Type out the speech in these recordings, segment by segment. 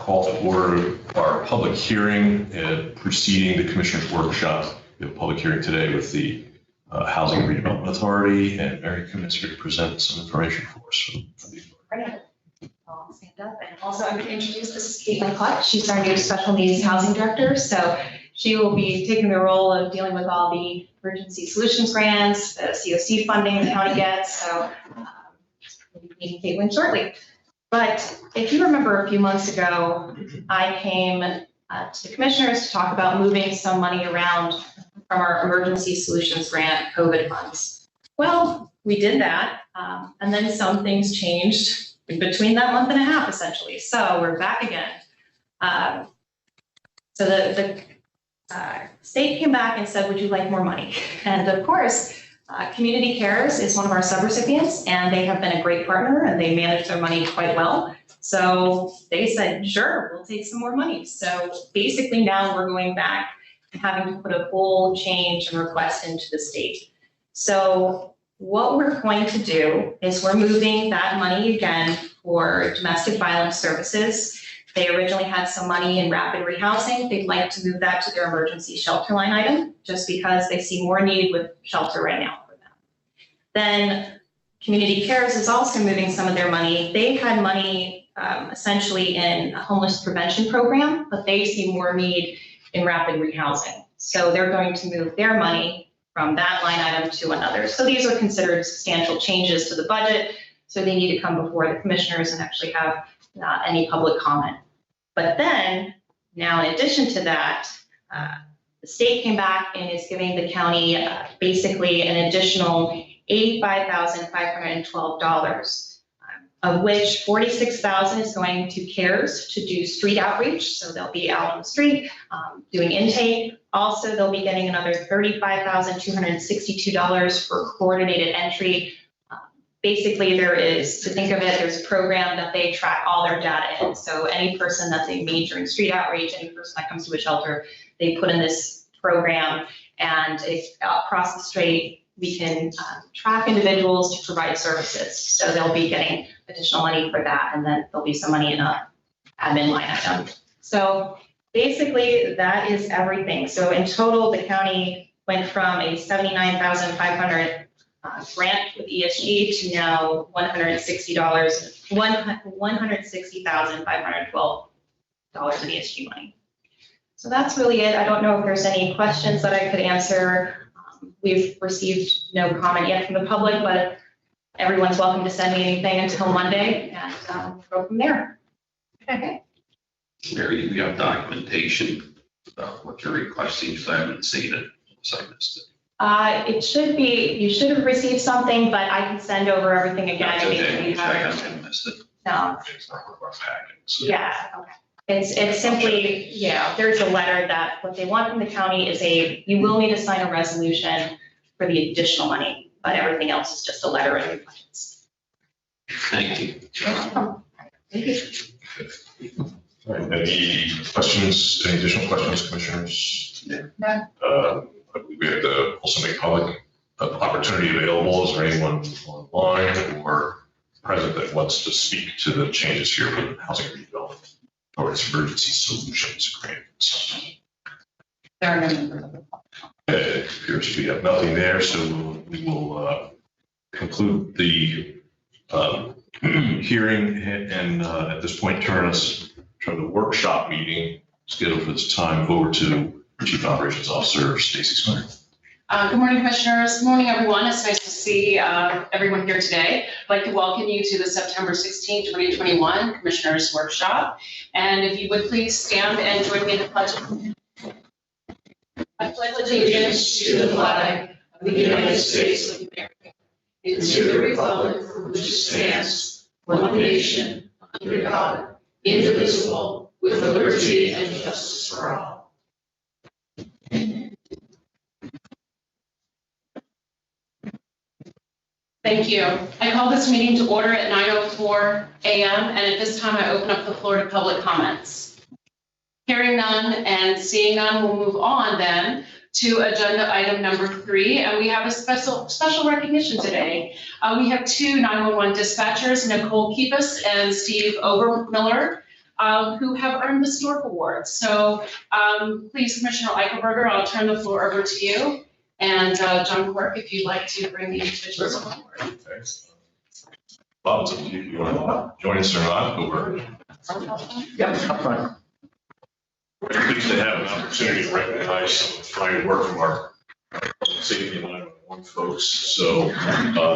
call to order our public hearing preceding the Commissioner's workshop. We have a public hearing today with the Housing and Redevelopment Authority, and Mary Kuhn is here to present some information for us. I'll stand up, and also I'm going to introduce this is Caitlin Cluck. She's our new Special Needs Housing Director, so she will be taking the role of dealing with all the emergency solutions grants, the COC funding the county gets. So we'll be meeting Caitlin shortly. But if you remember a few months ago, I came to the commissioners to talk about moving some money around from our emergency solutions grant COVID funds. Well, we did that, and then some things changed in between that month and a half, essentially. So we're back again. So the state came back and said, would you like more money? And of course, Community Cares is one of our subrecipients, and they have been a great partner, and they manage their money quite well. So they said, sure, we'll take some more money. So basically now we're going back and having to put a full change and request into the state. So what we're going to do is we're moving that money again for domestic violence services. They originally had some money in rapid rehousing. They'd like to move that to their emergency shelter line item, just because they see more need with shelter right now for them. Then Community Cares is also moving some of their money. They had money essentially in a homeless prevention program, but they see more need in rapid rehousing. So they're going to move their money from that line item to another. So these are considered substantial changes to the budget. So they need to come before the commissioners and actually have any public comment. But then, now in addition to that, the state came back and is giving the county basically an additional $85,512, of which $46,000 is going to CARES to do street outreach. So they'll be out on the street doing intake. Also, they'll be getting another $35,262 for coordinated entry. Basically, there is, to think of it, there's a program that they track all their data in. So any person that's engaged in street outreach, any person that comes to a shelter, they put in this program, and if across the state, we can track individuals to provide services. So they'll be getting additional money for that, and then there'll be some money in a admin line item. So basically, that is everything. So in total, the county went from a $79,500 grant with ESG to now $160,512 in ESG money. So that's really it. I don't know if there's any questions that I could answer. We've received no comment yet from the public, but everyone's welcome to send me anything until Monday, and we'll go from there. Okay. Mary, we have documentation about what you're requesting, because I haven't seen it, so I missed it. It should be, you should have received something, but I can send over everything again. That's okay. You have I missed it. No. It's not part of our packet. So. Yeah, okay. It's simply, there's a letter that what they want from the county is you will need to sign a resolution for the additional money, but everything else is just a letter in your budgets. Thank you. Thank you. All right, any questions, any additional questions, commissioners? No. We have to also make public opportunity available. Is there anyone online or present that wants to speak to the changes here for the housing redevelopment or its emergency solutions grants? There are no members of the public. It appears we have nothing there, so we will conclude the hearing and at this point turn the workshop meeting scheduled for this time over to Chief Operations Officer Stacy Swinner. Good morning, commissioners. Good morning, everyone. It's nice to see everyone here today. I'd like to welcome you to the September 16, 2021 Commissioners Workshop. And if you would please stand and join me in the pledge. I pledge allegiance to the flag of the United States of America and to the republic for which it stands, one nation, under God, indivisible, with liberty and justice for all. Thank you. I call this meeting to order at 9:04 a.m. and at this time I open up the floor to public comments. Hearing none and seeing none, we'll move on then to agenda item number 3, and we have a special recognition today. We have two 911 dispatchers, Nicole Keepus and Steve Overmiller. who have earned the Stork Award. So please, Commissioner Eichelberger, I'll turn the floor over to you. And John Quirk, if you'd like to bring the individuals on board. Okay. Bob, it's up to you. You want to join us or not? Over. Yeah, fine. We're pleased to have an opportunity to recognize some of the fine work from our safety and 911 folks. So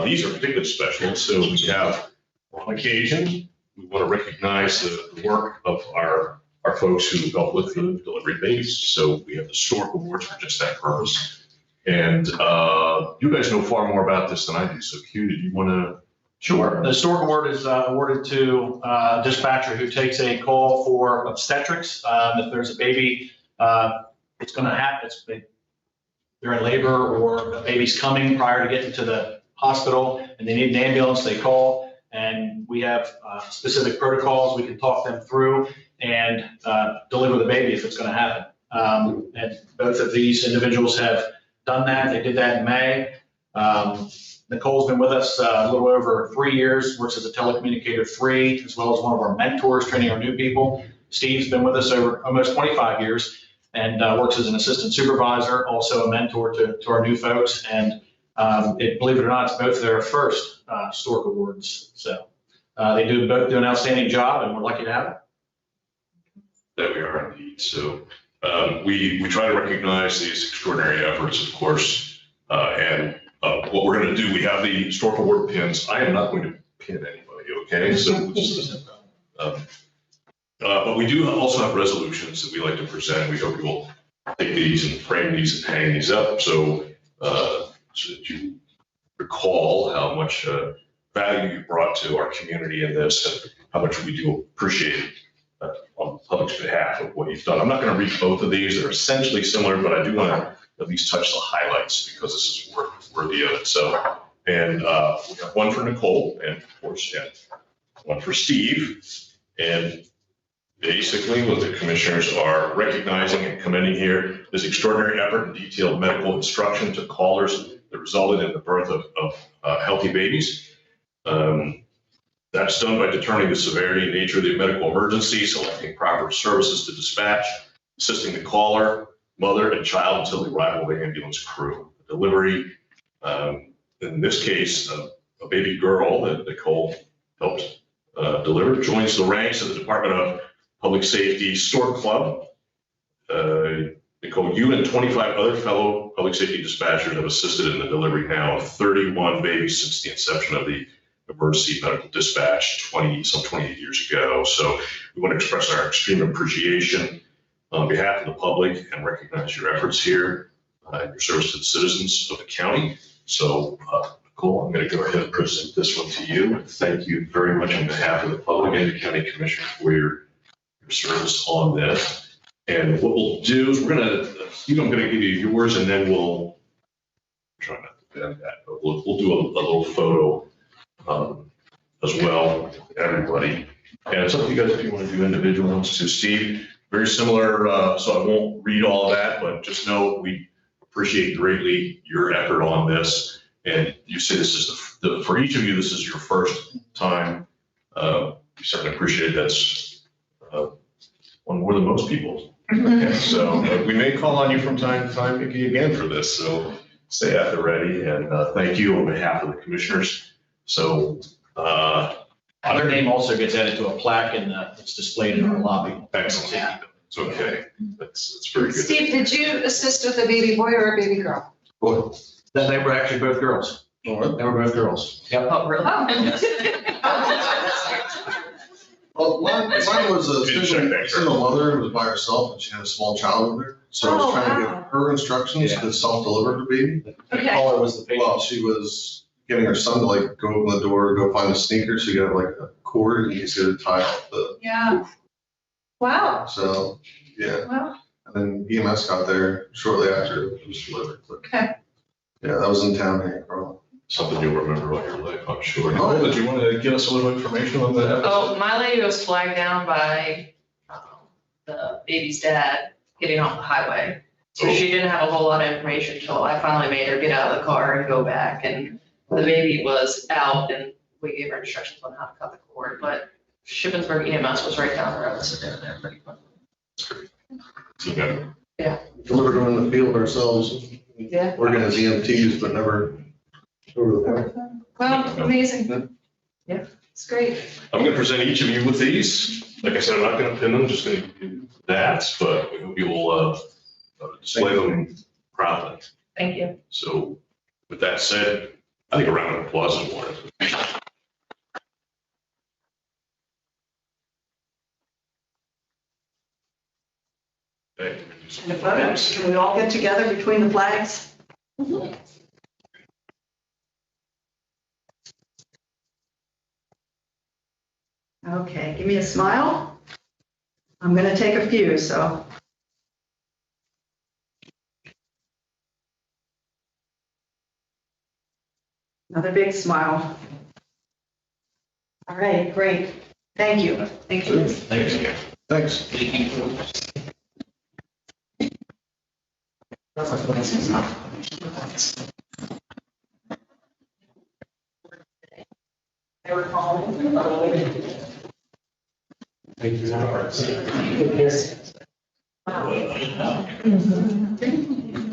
these are particularly special. So we have, on occasion, we want to recognize the work of our folks who help with the delivery babies. So we have the Stork Awards for just that purpose. And you guys know far more about this than I do. So Q, did you want to? Sure. The Stork Award is awarded to a dispatcher who takes a call for obstetrics. If there's a baby, it's going to happen. They're in labor or a baby's coming prior to getting to the hospital and they need an ambulance, they call. And we have specific protocols we can talk them through and deliver the baby if it's going to happen. And both of these individuals have done that. They did that in May. Nicole's been with us a little over 3 years, works as a telecommunicator 3, as well as one of our mentors training our new people. Steve's been with us over almost 25 years and works as an assistant supervisor, also a mentor to our new folks. And believe it or not, it's both their first Stork Awards. So they both do an outstanding job and we're lucky to have them. That we are indeed. So we try to recognize these extraordinary efforts, of course, and what we're going to do, we have the Stork Award pins. I am not going to pin anybody, okay? So but we do also have resolutions that we like to present. We hope you will take these and frame these and hang these up so that you recall how much value you brought to our community in this and how much we do appreciate on the public's behalf of what you've done. I'm not going to read both of these. They're essentially similar, but I do want to at least touch the highlights because this is worthy of it. So, and we have one for Nicole and of course, and one for Steve. And basically what the commissioners are recognizing and commending here is extraordinary effort and detailed medical instruction to callers that resulted in the birth of healthy babies. That's done by determining the severity and nature of the medical emergency, selecting proper services to dispatch, assisting the caller, mother, and child until the arrival of the ambulance crew. The delivery, in this case, a baby girl that Nicole helped deliver, joins the ranks of the Department of Public Safety Stork Club. Nicole, you and 25 other fellow public safety dispatchers have assisted in the delivery now of 31 babies since the inception of the emergency medical dispatch some 28 years ago. So we want to express our extreme appreciation on behalf of the public and recognize your efforts here and your service to the citizens of the county. So Nicole, I'm going to go ahead and present this one to you. Thank you very much on behalf of the public and the county commissioner for your service on this. And what we'll do is I'm going to give you yours and then we'll try not to bend that, but we'll do a little photo as well with everybody. And it's up to you guys if you want to do individual ones too. Steve, very similar, so I won't read all of that, but just know we appreciate greatly your effort on this. And you say this is for each of you, this is your first time. We certainly appreciate that's one more than most people. Okay, so we may call on you from time to time, Vicki, again for this. So stay at the ready and thank you on behalf of the commissioners. So their name also gets added to a plaque and it's displayed in our lobby. Excellent. Yeah. It's okay. That's very good. Steve, did you assist with a baby boy or a baby girl? Boy, they were actually both girls. They were both girls. Yep. Oh, really? Well, mine was a You didn't check that, single mother who was by herself and she had a small child with her. So I was trying to give her instructions to self-deliver the baby. The caller was the patient. Well, she was getting her son to like go open the door, go find a sneaker. So you got like a cord and he's going to tie off the. Yeah. Wow. So, yeah. Wow. And then EMS got there shortly after it was delivered. But, Okay. yeah, that was in town here, bro. Something you'll remember all your life, I'm sure. Oh, yeah. Did you want to give us a little information on that? Oh, my lady was flagged down by the baby's dad getting off the highway. So she didn't have a whole lot of information until I finally made her get out of the car and go back. And the baby was out and we gave her instructions on how to cut the cord. But Shippensburg EMS was right down the road, so they're there pretty quick. Okay. Delivered them in the field ourselves, Yeah. working as EMTs, but never over the phone. Well, amazing. Yeah, it's great. I'm going to present each of you with these. Like I said, I'm not going to pin them, just going to do that, but we will display them proudly. Thank you. So with that said, I think a round of applause is warranted. Okay. And the photos, can we all get together between the flags? Okay, give me a smile. I'm going to take a few, so. Another big smile. All right, great. Thank you. Thank you. Thanks again. Thanks. I recall.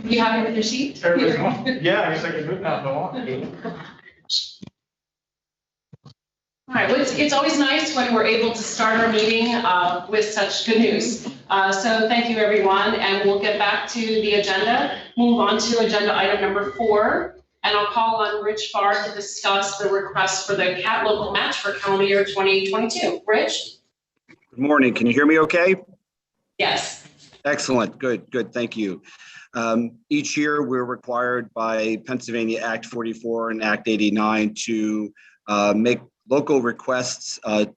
You happy with your seat? Yeah, I guess I can move now if I want. All right, well, it's always nice when we're able to start our meeting with such good news. So thank you, everyone, and we'll get back to the agenda. Move on to agenda item number 4, and I'll call on Rich Farr to discuss the request for the CAT local match for calendar year 2022. Rich? Good morning. Can you hear me okay? Yes. Excellent. Good. Thank you. Each year, we're required by Pennsylvania Act 44 and Act 89 to make local requests for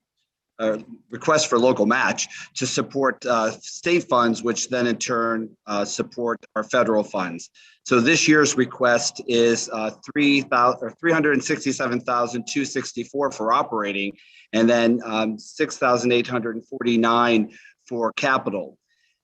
local match to support state funds, which then in turn support our federal funds. So this year's request is $367,264 for operating, and then $6,849 for capital.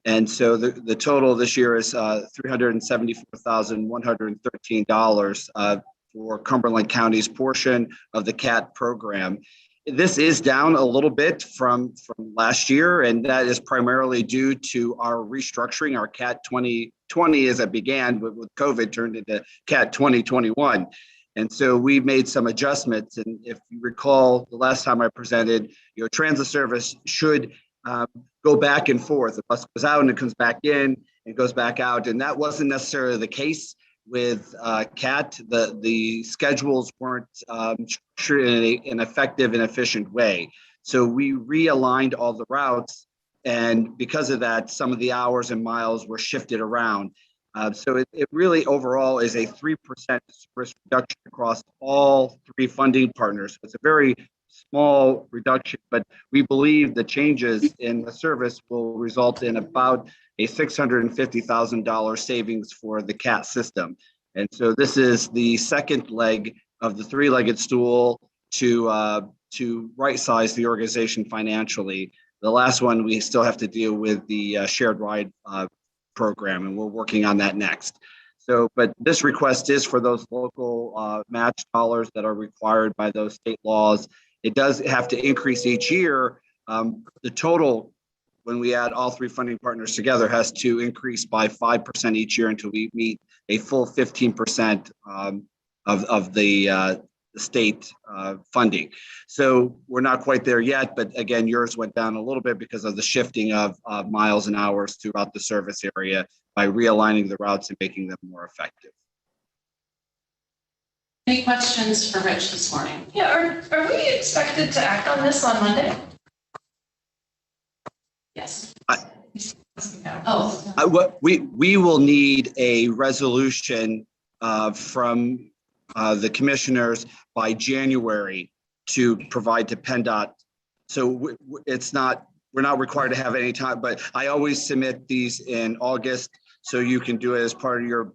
And so the total this year is $374,113 for Cumberland County's portion of the CAT program. This is down a little bit from last year, and that is primarily due to our restructuring. Our CAT 2020, as it began with COVID, turned into CAT 2021. And so we made some adjustments. And if you recall, the last time I presented, transit service should go back and forth. The bus goes out and it comes back in and goes back out. And that wasn't necessarily the case with CAT. The schedules weren't structured in an effective and efficient way. So we realigned all the routes. And because of that, some of the hours and miles were shifted around. So it really overall is a 3% service reduction across all 3 funding partners. It's a very small reduction, but we believe the changes in the service will result in about a $650,000 savings for the CAT system. And so this is the second leg of the 3-legged stool to right-size the organization financially. The last one, we still have to deal with the shared ride program, and we're working on that next. So, but this request is for those local match dollars that are required by those state laws. It does have to increase each year. The total, when we add all 3 funding partners together, has to increase by 5% each year until we meet a full 15% of the state funding. So we're not quite there yet, but again, yours went down a little bit because of the shifting of miles and hours throughout the service area by realigning the routes and making them more effective. Any questions for Rich this morning? Yeah, are we expected to act on this on Monday? Yes. We will need a resolution from the commissioners by January to provide to PennDOT. So we're not required to have any time, but I always submit these in August so you can do it as part of your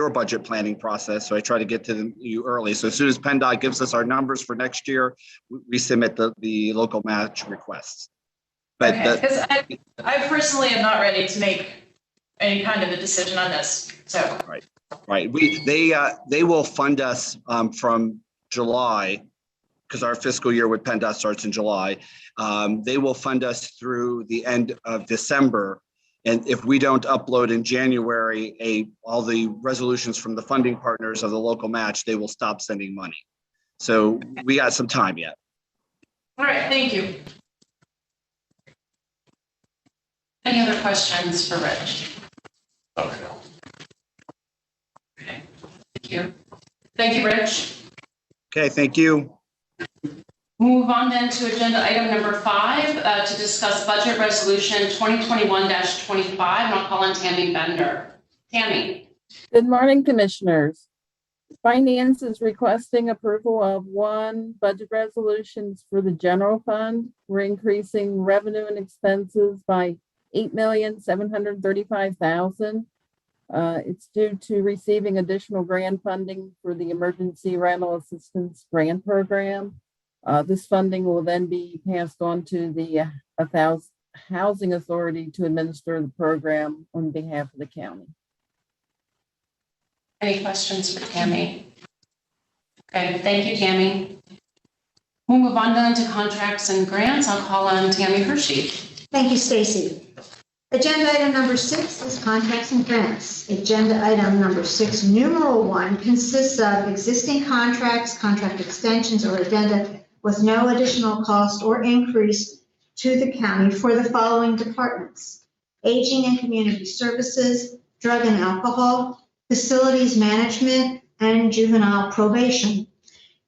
budget planning process. So I try to get to you early. So as soon as PennDOT gives us our numbers for next year, we submit the local match requests. But because I personally am not ready to make any kind of a decision on this. So right. They will fund us from July, because our fiscal year with PennDOT starts in July. They will fund us through the end of December. And if we don't upload in January all the resolutions from the funding partners of the local match, they will stop sending money. So we got some time yet. All right, thank you. Any other questions for Rich? Okay. Okay, thank you. Thank you, Rich. Okay, thank you. Move on then to agenda item number 5 to discuss budget resolution 2021-25. And I'll call on Tammy Bender. Tammy. Good morning, Commissioners. Finance is requesting approval of 1 budget resolutions for the general fund. We're increasing revenue and expenses by $8,735,000. It's due to receiving additional grant funding for the Emergency Rental Assistance Grant Program. This funding will then be passed on to the Housing Authority to administer the program on behalf of the county. Any questions for Tammy? Okay, thank you, Tammy. We'll move on then to contracts and grants. I'll call on Tammy Hershey. Thank you, Stacy. Agenda item number 6 is contracts and grants. Agenda item number 6, numeral 1, consists of existing contracts, contract extensions, or addenda with no additional cost or increase to the county for the following departments: Aging and Community Services, Drug and Alcohol, Facilities Management, and Juvenile Probation.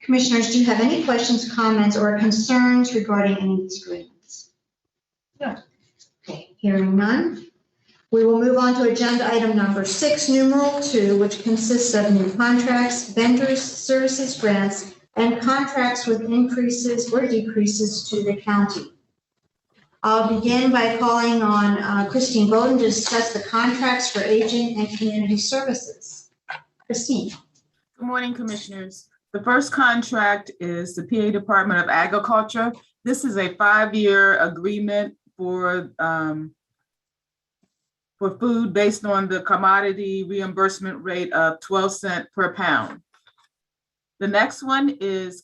Commissioners, do you have any questions, comments, or concerns regarding any of these agreements? No. Okay, hearing none. We will move on to agenda item number 6, numeral 2, which consists of new contracts, vendors, services, grants, and contracts with increases or decreases to the county. I'll begin by calling on Christine Bowden to discuss the contracts for aging and community services. Christine. Good morning, Commissioners. The first contract is the PA Department of Agriculture. This is a 5-year agreement for food based on the commodity reimbursement rate of 12 cents per pound. The next one is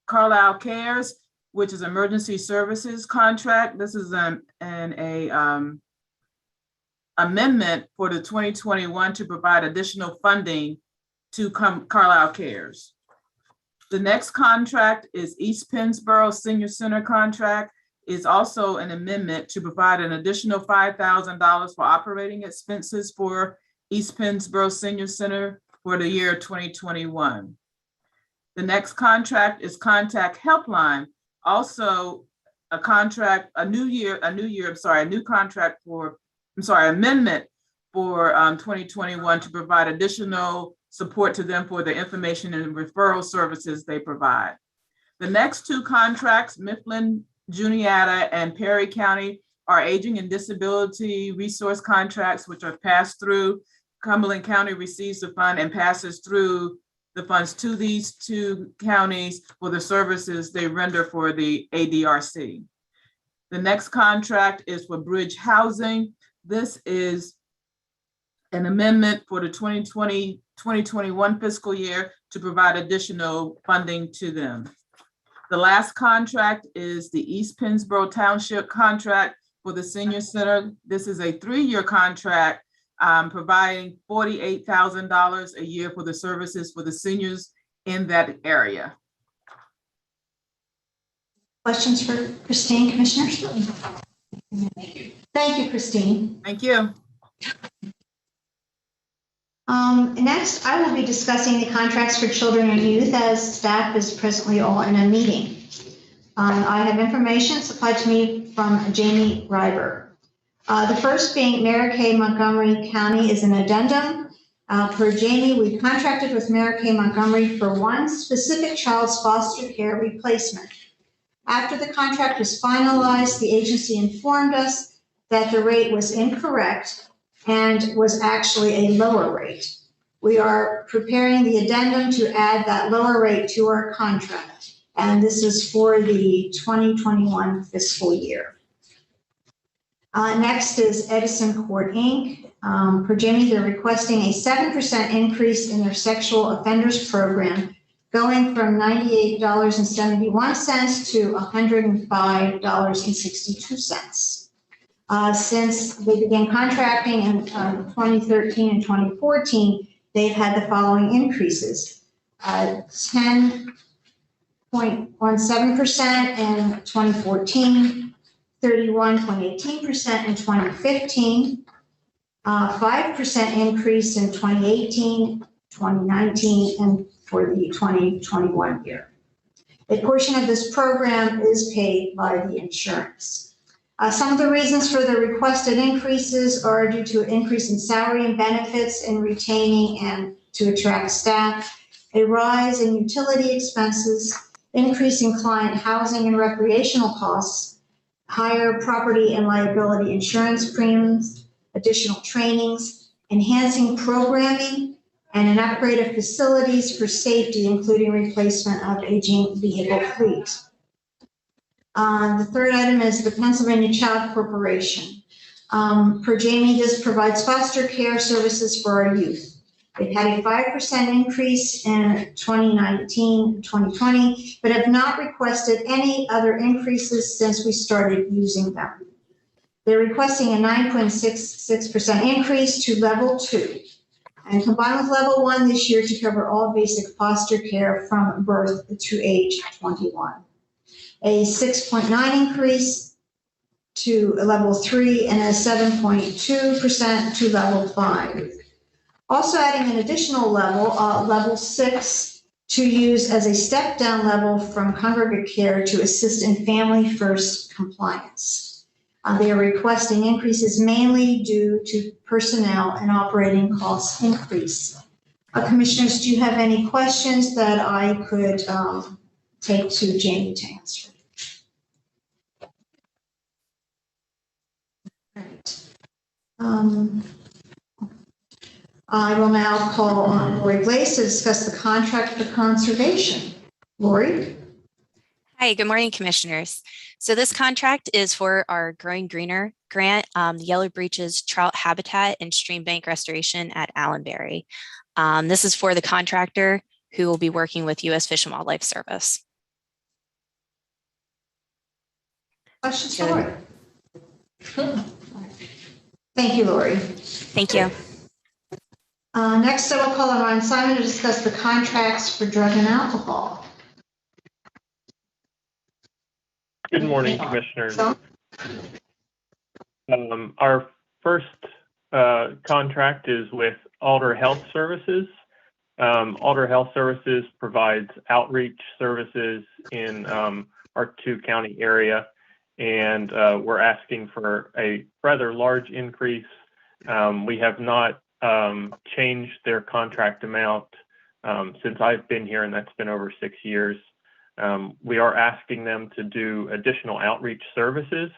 Carlisle Cares, which is emergency services contract. This is an amendment for the 2021 to provide additional funding to Carlisle Cares. The next contract is East Pennsboro Senior Center contract. Is also an amendment to provide an additional $5,000 for operating expenses for East Pennsboro Senior Center for the year 2021. The next contract is Contact Helpline, also a amendment for 2021 to provide additional support to them for the information and referral services they provide. The next 2 contracts, Mifflin, Juniata, and Perry County, are aging and disability resource contracts, which are passed through. Cumberland County receives the fund and passes through the funds to these 2 counties for the services they render for the ADRC. The next contract is for Bridge Housing. This is an amendment for the 2020-2021 fiscal year to provide additional funding to them. The last contract is the East Pennsboro Township contract for the Senior Center. This is a 3-year contract providing $48,000 a year for the services for the seniors in that area. Questions for Christine, Commissioners? Thank you, Christine. Thank you. Next, I will be discussing the contracts for children and youth as staff is presently all in a meeting. I have information supplied to me from Jamie Ryber. The first being Mary Kay Montgomery County is an addendum. Per Jamie, we contracted with Mary Kay Montgomery for one specific child's foster care replacement. After the contract was finalized, the agency informed us that the rate was incorrect and was actually a lower rate. We are preparing the addendum to add that lower rate to our contract, and this is for the 2021 fiscal year. Next is Edison Court, Inc. Per Jamie, they're requesting a 7% increase in their sexual offenders program going from $98.71 to $105.62. Since they began contracting in 2013 and 2014, they've had the following increases. 10.17% in 2014, 31.18% in 2015, 5% increase in 2018, 2019, and for the 2021 year. A portion of this program is paid by the insurance. Some of the reasons for the requested increases are due to an increase in salary and benefits in retaining and to attract staff, a rise in utility expenses, increase in client housing and recreational costs, higher property and liability insurance premiums, additional trainings, enhancing programming, and an upgrade of facilities for safety, including replacement of aging vehicle fleet. The third item is the Pennsylvania Child Corporation. Per Jamie, this provides foster care services for our youth. They've had a 5% increase in 2019, 2020, but have not requested any other increases since we started using them. They're requesting a 9.66% increase to level 2 and combined with level 1 this year to cover all basic foster care from birth to age 21. A 6.9% increase to level 3 and a 7.2% to level 5. Also adding an additional level, level 6, to use as a step-down level from congregate care to assist in family first compliance. They are requesting increases mainly due to personnel and operating cost increase. Commissioners, do you have any questions that I could take to Jamie to answer? All right. I will now call on Lori Glaze to discuss the contract for conservation. Lori? Hi, good morning, Commissioners. So this contract is for our Growing Greener grant, the Yellow Breeches Trout Habitat and Stream Bank Restoration at Allenberry. This is for the contractor who will be working with U.S. Fish and Wildlife Service. Questions for Lori? Thank you, Lori. Thank you. Next, I will call on Ryan Simon to discuss the contracts for drug and alcohol. Good morning, Commissioners. Our first contract is with Alder Health Services. Alder Health Services provides outreach services in our 2-county area, and we're asking for a rather large increase. We have not changed their contract amount since I've been here, and that's been over 6 years. We are asking them to do additional outreach services,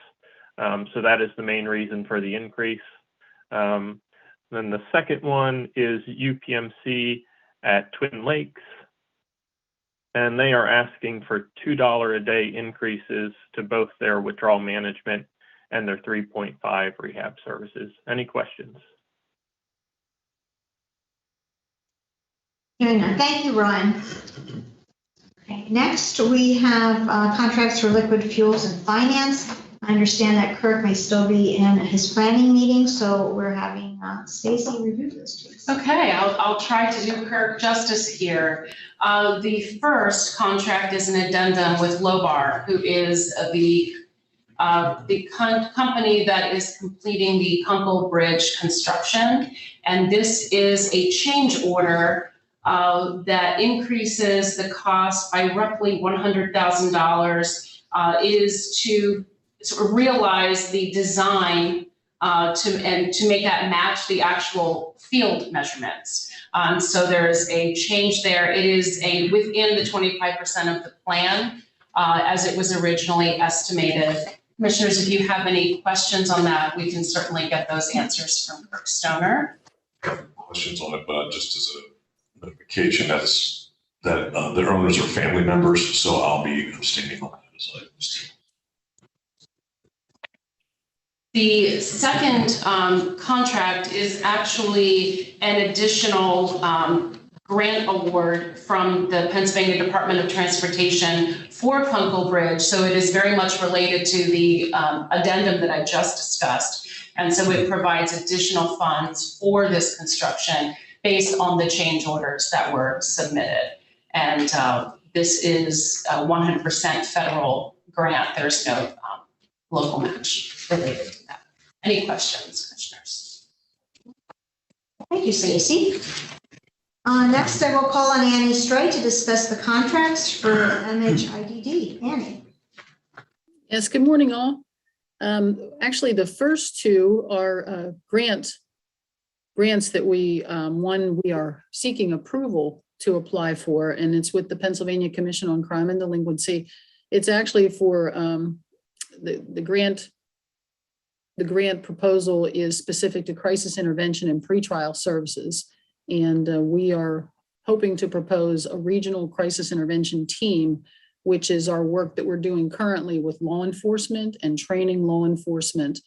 so that is the main reason for the increase. Then the second one is UPMC at Twin Lakes, and they are asking for $2 a day increases to both their withdrawal management and their 3.5 rehab services. Any questions? Thank you, Ryan. Okay, next, we have contracts for liquid fuels and finance. I understand that Kirk may still be in his planning meeting, so we're having Stacy review this, please. Okay, I'll try to do Kirk justice here. The first contract is an addendum with Lobar, who is the company that is completing the Kunkel Bridge construction. And this is a change order that increases the cost by roughly $100,000, is to sort of realize the design to make that match the actual field measurements. So there's a change there. It is within the 25% of the plan as it was originally estimated. Commissioners, if you have any questions on that, we can certainly get those answers from Kirk Stoner. Questions on it, but just as a notification, that their owners are family members, so I'll be abstaining on that as I was. The second contract is actually an additional grant award from the Pennsylvania Department of Transportation for Kunkel Bridge. So it is very much related to the addendum that I just discussed. And so it provides additional funds for this construction based on the change orders that were submitted. And this is a 100% federal grant. There's no local match related to that. Any questions, commissioners? Thank you, Stacy. Next, I will call on Annie Strite to discuss the contracts for MHIDD. Annie. Yes, good morning, all. Actually, the first two are grants that one we are seeking approval to apply for, and it's with the Pennsylvania Commission on Crime and Delinquency. It's actually for the grant. The grant proposal is specific to crisis intervention and pretrial services. And we are hoping to propose a regional crisis intervention team, which is our work that we're doing currently with law enforcement and training law enforcement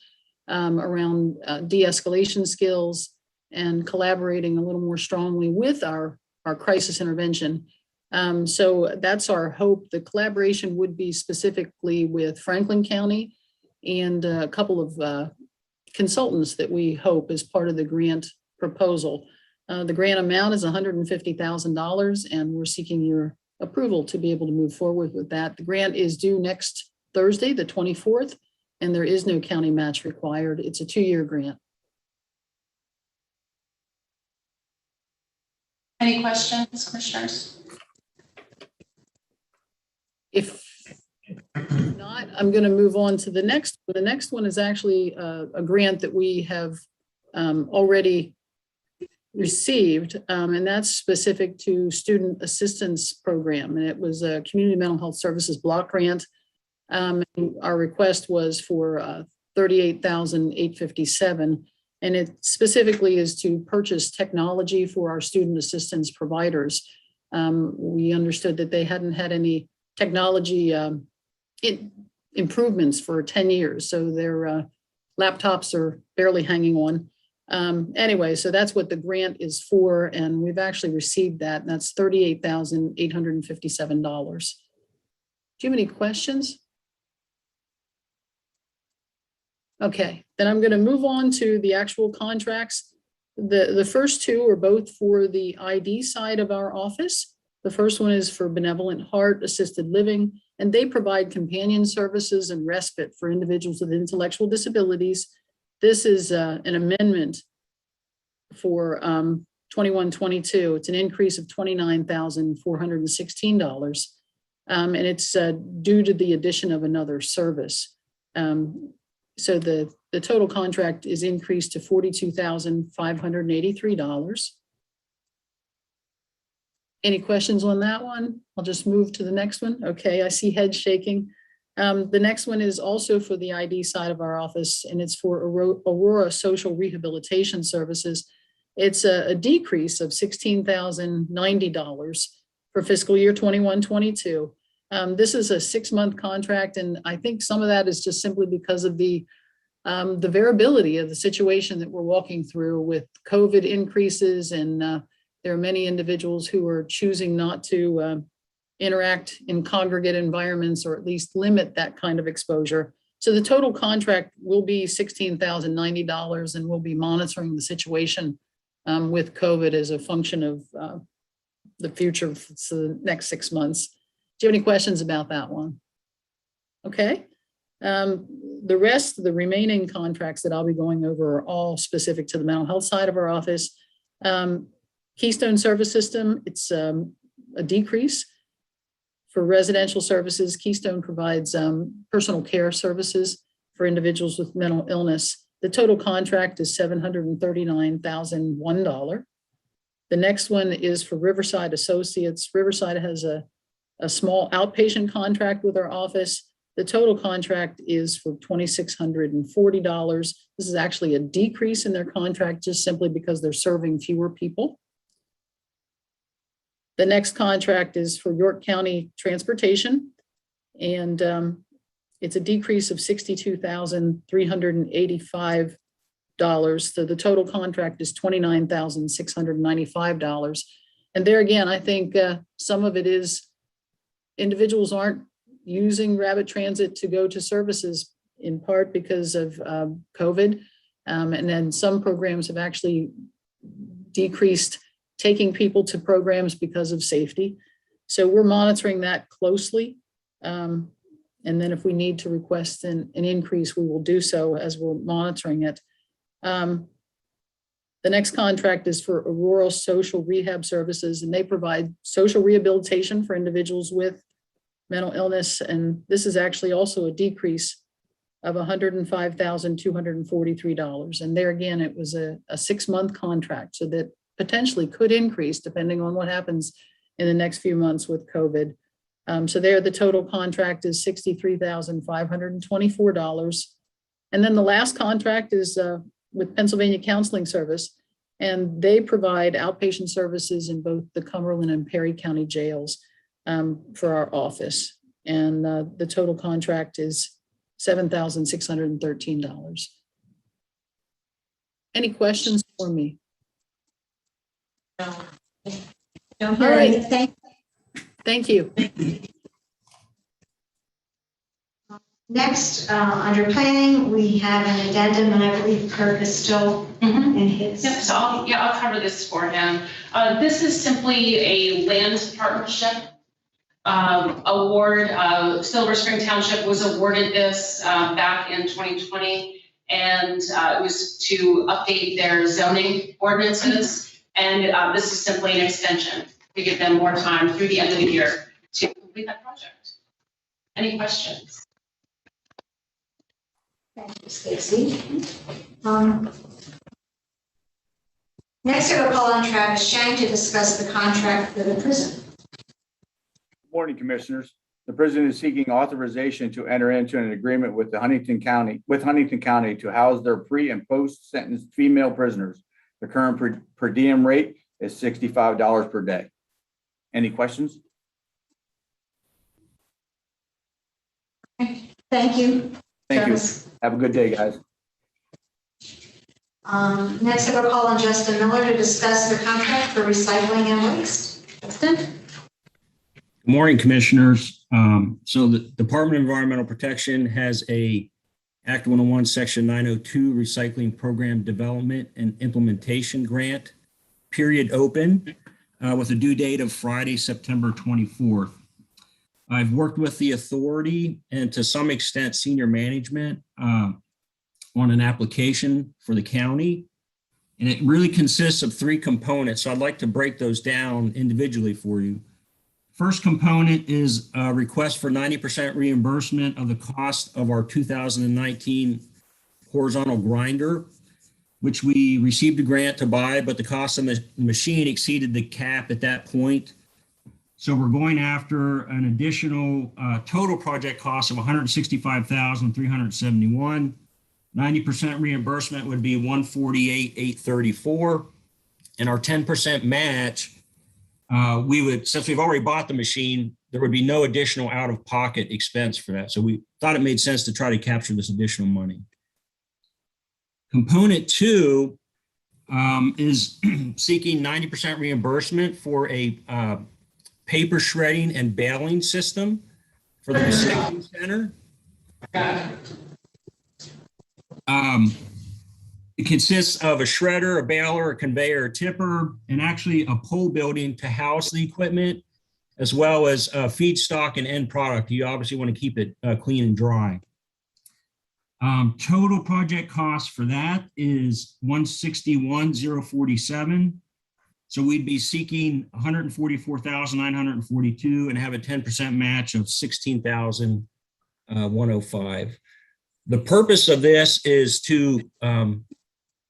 around de-escalation skills and collaborating a little more strongly with our crisis intervention. So that's our hope. The collaboration would be specifically with Franklin County and a couple of consultants that we hope as part of the grant proposal. The grant amount is $150,000, and we're seeking your approval to be able to move forward with that. The grant is due next Thursday, the 24th, and there is no county match required. It's a 2-year grant. Any questions, commissioners? If not, I'm going to move on to the next. The next one is actually a grant that we have already received, and that's specific to student assistance program. And it was a community mental health services block grant. Our request was for $38,857, and it specifically is to purchase technology for our student assistance providers. We understood that they hadn't had any technology improvements for 10 years, so their laptops are barely hanging on. Anyway, so that's what the grant is for, and we've actually received that, and that's $38,857. Do you have any questions? Okay, then I'm going to move on to the actual contracts. The first two are both for the ID side of our office. The first one is for Benevolent Heart Assisted Living, and they provide companion services and respite for individuals with intellectual disabilities. This is an amendment for 21-22. It's an increase of $29,416, and it's due to the addition of another service. So the total contract is increased to $42,583. Any questions on that one? I'll just move to the next one. Okay, I see heads shaking. The next one is also for the ID side of our office, and it's for Aurora Social Rehabilitation Services. It's a decrease of $16,090 for fiscal year 21-22. This is a 6-month contract, and I think some of that is just simply because of the variability of the situation that we're walking through with COVID increases, and there are many individuals who are choosing not to interact in congregate environments, or at least limit that kind of exposure. So the total contract will be $16,090, and we'll be monitoring the situation with COVID as a function of the future for the next 6 months. Do you have any questions about that one? Okay. The rest of the remaining contracts that I'll be going over are all specific to the mental health side of our office. Keystone Service System, it's a decrease. For residential services, Keystone provides personal care services for individuals with mental illness. The total contract is $739,001. The next one is for Riverside Associates. Riverside has a small outpatient contract with our office. The total contract is for $2,640. This is actually a decrease in their contract just simply because they're serving fewer people. The next contract is for York County Transportation, and it's a decrease of $62,385. So the total contract is $29,695. And there again, I think some of it is individuals aren't using Rapid Transit to go to services in part because of COVID. And then some programs have actually decreased taking people to programs because of safety. So we're monitoring that closely. And then if we need to request an increase, we will do so as we're monitoring it. The next contract is for Aurora Social Rehab Services, and they provide social rehabilitation for individuals with mental illness. And this is actually also a decrease of $105,243. And there again, it was a 6-month contract, so that potentially could increase depending on what happens in the next few months with COVID. So there, the total contract is $63,524. And then the last contract is with Pennsylvania Counseling Service, and they provide outpatient services in both the Cumberland and Perry County jails for our office. And the total contract is $7,613. Any questions for me? No. All right. Thank you. Next, under planning, we have an addendum, and I believe Kirk is still in his. Yep, so I'll cover this for him. This is simply a land partnership award. Silver Spring Township was awarded this back in 2020, and it was to update their zoning ordinances. And this is simply an extension to give them more time through the end of the year to complete that project. Any questions? Thank you, Stacy. Next, I will call on Travis Shang to discuss the contract for the prison. Good morning, Commissioners. The prison is seeking authorization to enter into an agreement with Huntington County to house their pre and post-sentence female prisoners. The current per diem rate is $65 per day. Any questions? Thank you. Thank Travis. you. Have a good day, guys. Next, I will call on Justin Miller to discuss the contract for recycling and waste. Justin? Good morning, Commissioners. So the Department of Environmental Protection has a Act 101, Section 902 Recycling Program Development and Implementation Grant, period open, with a due date of Friday, September 24th. I've worked with the authority and to some extent senior management on an application for the county. And it really consists of 3 components. So I'd like to break those down individually for you. First component is a request for 90% reimbursement of the cost of our 2019 horizontal grinder, which we received a grant to buy, but the cost of the machine exceeded the cap at that point. So we're going after an additional total project cost of $165,371. 90% reimbursement would be $148,834. And our 10% match, we would, since we've already bought the machine, there would be no additional out-of-pocket expense for that. So we thought it made sense to try to capture this additional money. Component 2 is seeking 90% reimbursement for a paper shredding and baling system for the recycling center. It consists of a shredder, a baler, a conveyor, a tipper, and actually a pole building to house the equipment, as well as feedstock and end product. You obviously want to keep it clean and dry. Total project cost for that is $161,047. So we'd be seeking $144,942 and have a 10% match of $16,105. The purpose of this is to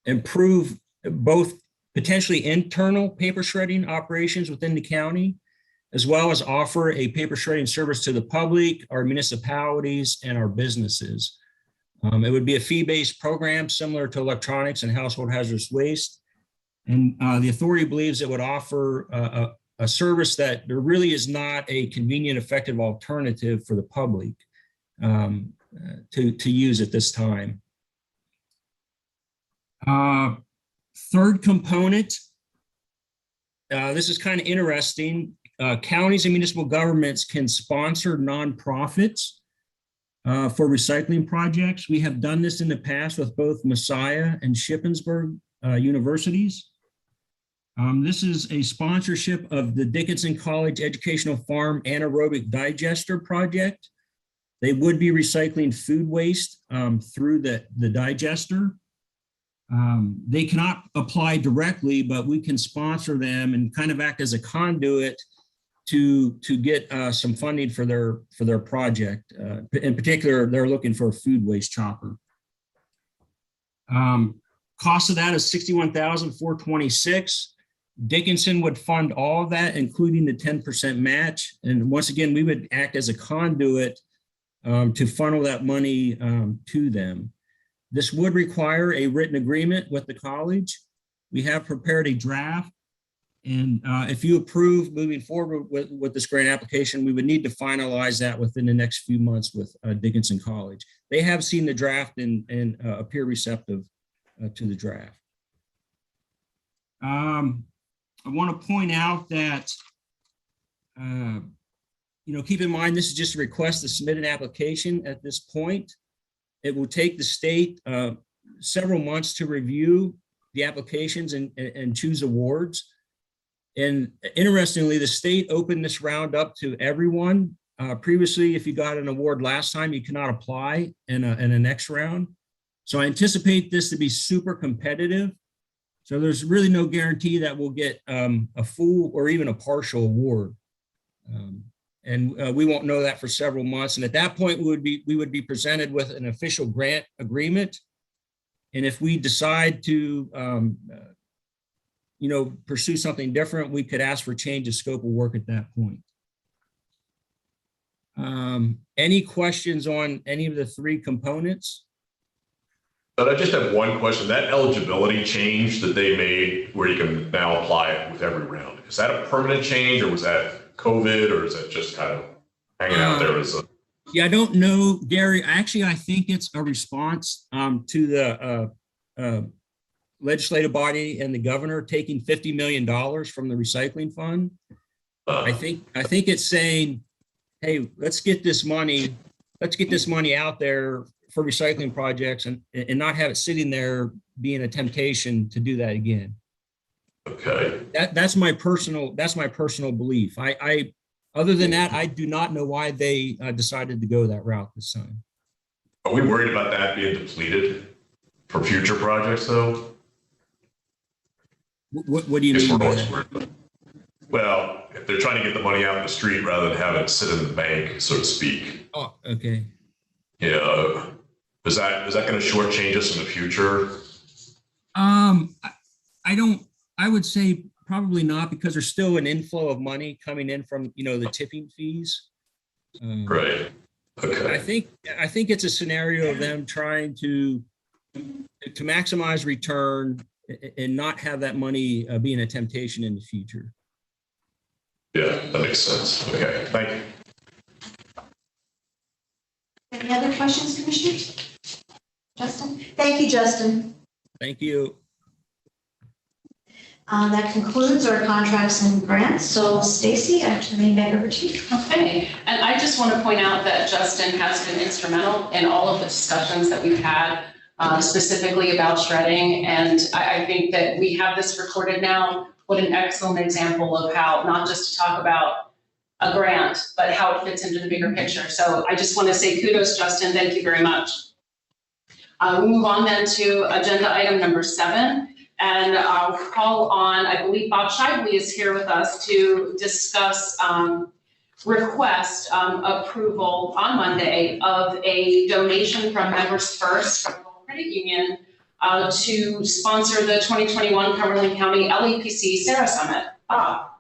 improve both potentially internal paper shredding operations within the county, as well as offer a paper shredding service to the public, our municipalities, and our businesses. It would be a fee-based program similar to electronics and household hazardous waste. And the authority believes it would offer a service that there really is not a convenient, effective alternative for the public to use at this time. Third component this is kind of interesting. Counties and municipal governments can sponsor nonprofits for recycling projects. We have done this in the past with both Messiah and Shippensburg universities. This is a sponsorship of the Dickinson College Educational Farm Anaerobic Digester Project. They would be recycling food waste through the digester. They cannot apply directly, but we can sponsor them and kind of act as a conduit to get some funding for their project. In particular, they're looking for a food waste chopper. Cost of that is $61,426. Dickinson would fund all of that, including the 10% match. And once again, we would act as a conduit to funnel that money to them. This would require a written agreement with the college. We have prepared a draft. And if you approve moving forward with this grant application, we would need to finalize that within the next few months with Dickinson College. They have seen the draft and appear receptive to the draft. I want to point out that, keep in mind, this is just a request to submit an application at this point. It will take the state several months to review the applications and choose awards. And interestingly, the state opened this round up to everyone. Previously, if you got an award last time, you cannot apply in a next round. So I anticipate this to be super competitive. So there's really no guarantee that we'll get a full or even a partial award. And we won't know that for several months. And at that point, we would be presented with an official grant agreement. And if we decide to, pursue something different, we could ask for change of scope of work at that point. Any questions on any of the three components? But I just have one question. That eligibility change that they made where you can now apply it with every round, is that a permanent change or was that COVID or is that just kind of hanging out there as a? Yeah, I don't know, Gary. Actually, I think it's a response to the legislative body and the governor taking $50 million from the recycling fund. I think it's saying, hey, let's get this money out there for recycling projects and not have it sitting there being a temptation to do that again. Okay. That's my personal belief. I other than that, I do not know why they decided to go that route this time. Are we worried about that being depleted for future projects though? What do you mean by that? Well, if they're trying to get the money out in the street rather than have it sit in the bank, so to speak. Oh, okay. Yeah. Is that going to shortchange us in the future? I would say probably not, because there's still an inflow of money coming in from, the tipping fees. Right. Okay. I think it's a scenario of them trying to maximize return and not have that money being a temptation in the future. Yeah, that makes sense. Okay, thank you. Any other questions, Commissioners? Justin? Thank you, Justin. Thank you. That concludes our contracts and grants. So Stacy, I turn it back over to you. Okay, and I just want to point out that Justin has been instrumental in all of the discussions that we've had, specifically about shredding. And I think that we have this recorded now. What an excellent example of how not just to talk about a grant, but how it fits into the bigger picture. So I just want to say kudos, Justin. Thank you very much. We move on then to agenda item number 7. And I'll call on, I believe Bob Shively is here with us to discuss request approval on Monday of a donation from Members First Credit Union to sponsor the 2021 Cumberland County LEPC Sarah Summit. Bob.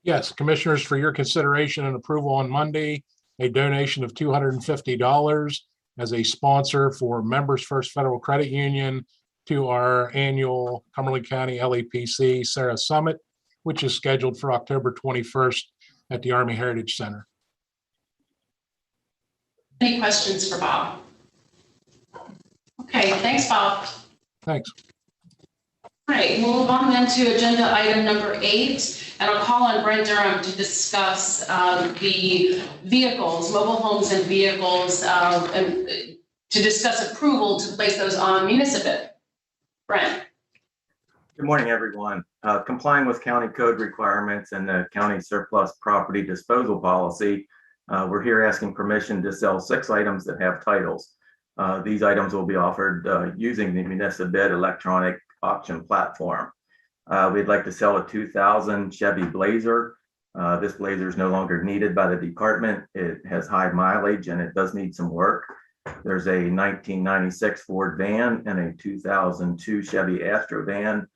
Yes, Commissioners, for your consideration and approval on Monday, a donation of $250 as a sponsor for Members First Federal Credit Union to our annual Cumberland County LEPC Sarah Summit, which is scheduled for October 21st at the Army Heritage Center. Any questions for Bob? Okay, thanks, Bob. Thanks. All right, we'll move on then to agenda item number 8, and I'll call on Brent Durham to discuss the vehicles, mobile homes and vehicles, and to discuss approval to place those on municipal. Brent. Good morning, everyone. Complying with county code requirements and the county surplus property disposal policy, we're here asking permission to sell 6 items that have titles. These items will be offered using the municipal electronic auction platform. We'd like to sell a 2000 Chevy Blazer. This Blazer is no longer needed by the department. It has high mileage and it does need some work. There's a 1996 Ford van and a 2002 Chevy Astro van,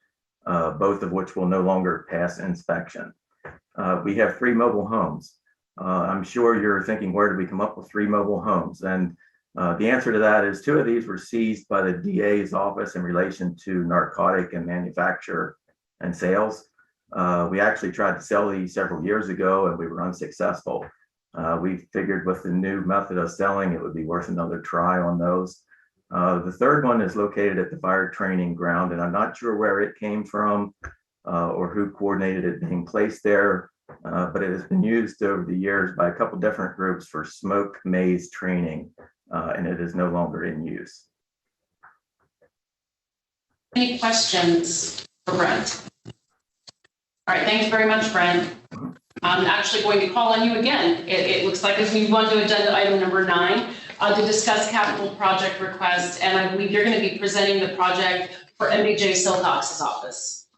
both of which will no longer pass inspection. We have 3 mobile homes. I'm sure you're thinking, where did we come up with 3 mobile homes? And the answer to that is 2 of these were seized by the DA's office in relation to narcotic and manufacture and sales. We actually tried to sell these several years ago and we were unsuccessful. We figured with the new method of selling, it would be worth another try on those. The third one is located at the fire training ground, and I'm not sure where it came from or who coordinated it being placed there, but it has been used over the years by a couple different groups for smoke maze training, and it is no longer in use. Any questions for Brent? All right, thank you very much, Brent. I'm actually going to call on you again. It looks like as we move on to agenda item number 9 to discuss capital project request, and I believe you're going to be presenting the project for MBJ Silcox's office.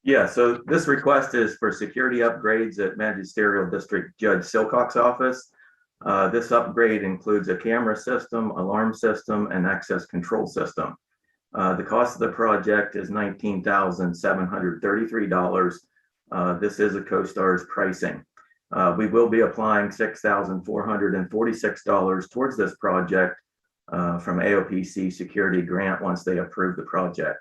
Yeah, so this request is for security upgrades at Magisterial District Judge Silcox's office. This upgrade includes a camera system, alarm system, and access control system. The cost of the project is $19,733. This is a CoStar's pricing. We will be applying $6,446 towards this project from AOPC security grant once they approve the project.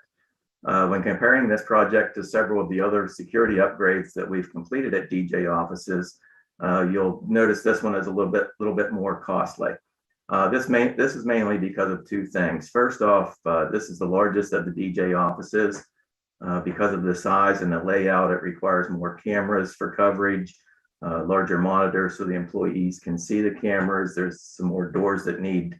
When comparing this project to several of the other security upgrades that we've completed at DJ offices, you'll notice this one is a little bit more costly. This is mainly because of 2 things. First off, this is the largest of the DJ offices. Because of the size and the layout, it requires more cameras for coverage, larger monitors so the employees can see the cameras. There's some more doors that need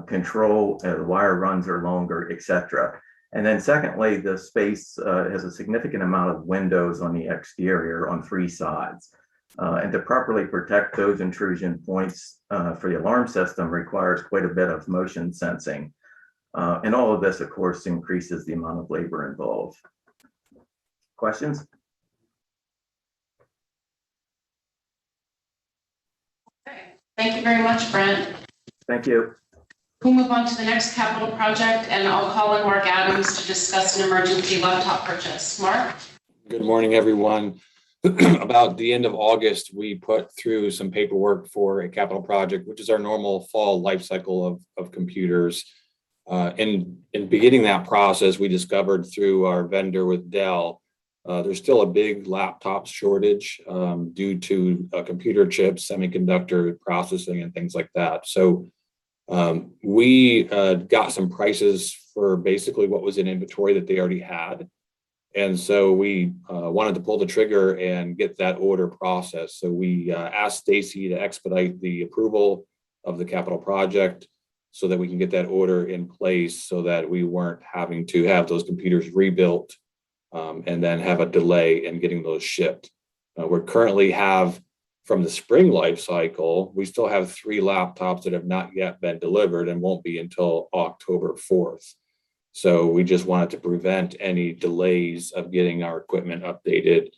control, the wire runs are longer, etc. And then secondly, the space has a significant amount of windows on the exterior on 3 sides. And to properly protect those intrusion points for the alarm system requires quite a bit of motion sensing. And all of this, of course, increases the amount of labor involved. Questions? Okay. Thank you very much, Brent. Thank you. We'll move on to the next capital project, and I'll call on Mark Adams to discuss an emergency laptop purchase. Mark? Good morning, everyone. About the end of August, we put through some paperwork for a capital project, which is our normal fall life cycle of computers. In beginning that process, we discovered through our vendor with Dell, there's still a big laptop shortage due to computer chips, semiconductor processing, and things like that. So we got some prices for basically what was in inventory that they already had. And so we wanted to pull the trigger and get that order processed. So we asked Stacy to expedite the approval of the capital project so that we can get that order in place so that we weren't having to have those computers rebuilt and then have a delay in getting those shipped. We currently have, from the spring life cycle, we still have 3 laptops that have not yet been delivered and won't be until October 4th. So we just wanted to prevent any delays of getting our equipment updated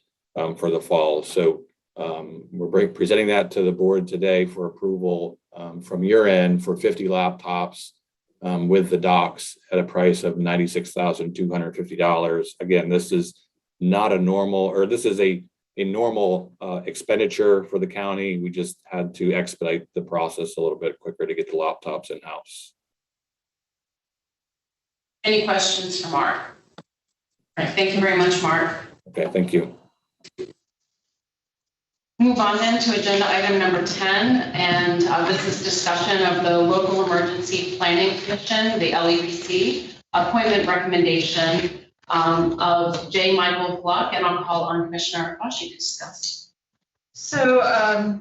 for the fall. So we're presenting that to the board today for approval from your end for 50 laptops with the docks at a price of $96,250. Again, this is not a normal, or this is a normal expenditure for the county. We just had to expedite the process a little bit quicker to get the laptops in-house. Any questions for Mark? All right, thank you very much, Mark. Okay, thank you. Move on then to agenda item number 10, and this is discussion of the Local Emergency Planning Commission, the LEPC, appointment recommendation. of J. Michael Fluck, and I'll call on Commissioner Oshie to discuss. So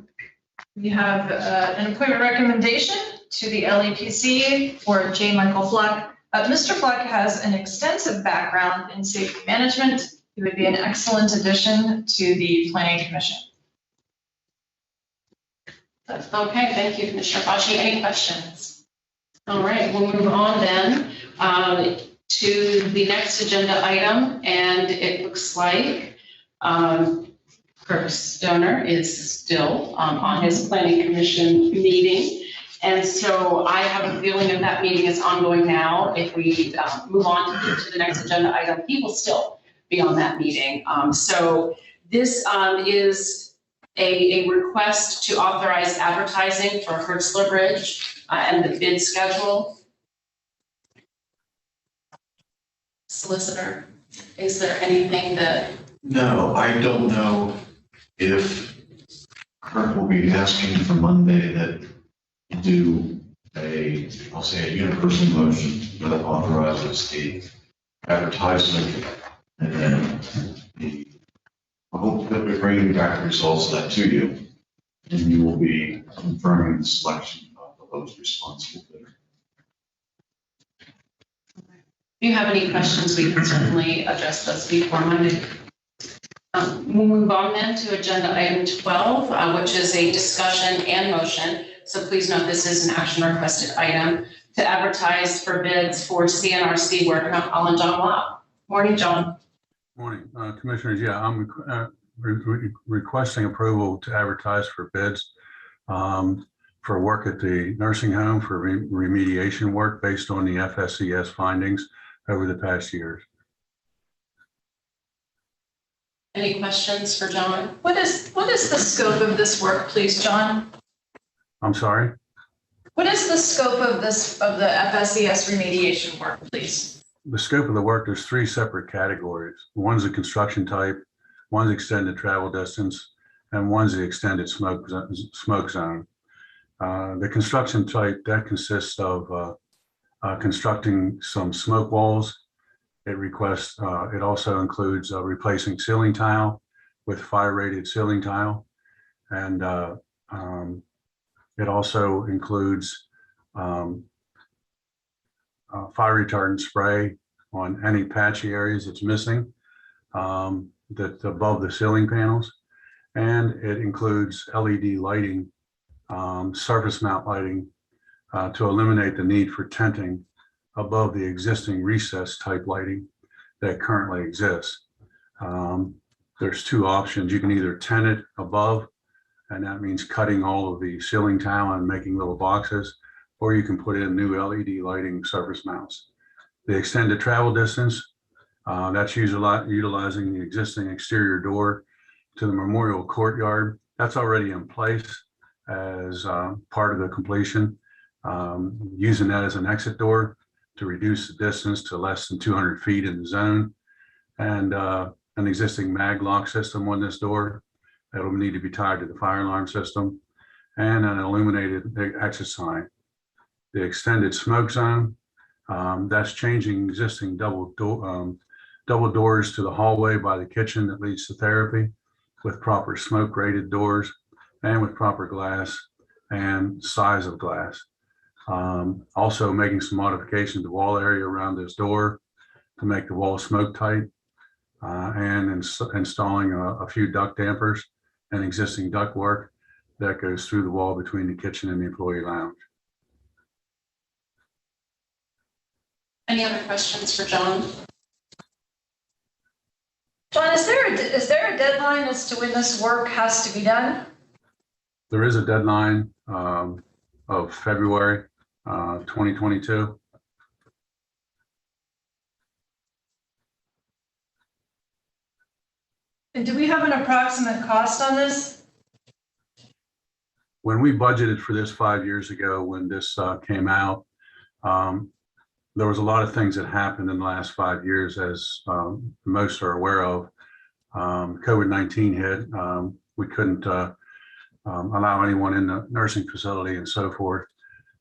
we have an appointment recommendation to the LEPC for J. Michael Fluck. Mr. Fluck has an extensive background in safety management. He would be an excellent addition to the Planning Commission. Okay, thank you, Commissioner Oshie. Any questions? All right, we'll move on then to the next agenda item, and it looks like Kirk Stoner is still on his Planning Commission meeting. And so I have a feeling if that meeting is ongoing now, if we move on to the next agenda item, he will still be on that meeting. So this is a request to authorize advertising for Hertzler Bridge and the bid schedule. Solicitor, is there anything that? No, I don't know if Kirk will be asking for Monday that do I'll say a universal motion that authorizes the advertisement, and then I hope that we bring back the results of that to you, and you will be confirming the selection of the lowest responsible bidder. If you have any questions, we can certainly address those before Monday. We'll move on then to agenda item 12, which is a discussion and motion. So please note this is an action requested item to advertise for bids for CNRC work. Now, Colin John Watt. Morning, John. Morning, Commissioners. Yeah, I'm requesting approval to advertise for bids for work at the nursing home for remediation work based on the FSCS findings over the past years. Any questions for John? What is the scope of this work, please, John? I'm sorry? What is the scope of the FSCS remediation work, please? The scope of the work, there's three separate categories. One's a construction type, one's extended travel distance, and one's the extended smoke zone. The construction type, that consists of constructing some smoke walls. It also includes replacing ceiling tile with fire-rated ceiling tile. And it also includes fire retardant spray on any patchy areas that's missing that's above the ceiling panels. And it includes LED lighting, surface mount lighting to eliminate the need for tenting above the existing recess type lighting that currently exists. There's two options. You can either tent it above, and that means cutting all of the ceiling tile and making little boxes, or you can put in new LED lighting surface mounts. The extended travel distance, that's utilizing the existing exterior door to the memorial courtyard. That's already in place as part of the completion, using that as an exit door to reduce the distance to less than 200 feet in the zone, and an existing mag lock system on this door that'll need to be tied to the fire alarm system, and an illuminated exit sign. The extended smoke zone, that's changing existing double doors to the hallway by the kitchen that leads to therapy with proper smoke rated doors and with proper glass and size of glass. Also making some modifications to the wall area around this door to make the wall smoke tight, and installing a few duct dampers and existing duct work that goes through the wall between the kitchen and the employee lounge. Any other questions for John? John, is there a deadline as to when this work has to be done? There is a deadline of February 2022. And do we have an approximate cost on this? When we budgeted for this 5 years ago, when this came out, there was a lot of things that happened in the last 5 years, as most are aware of. COVID-19 hit. We couldn't allow anyone in the nursing facility and so forth.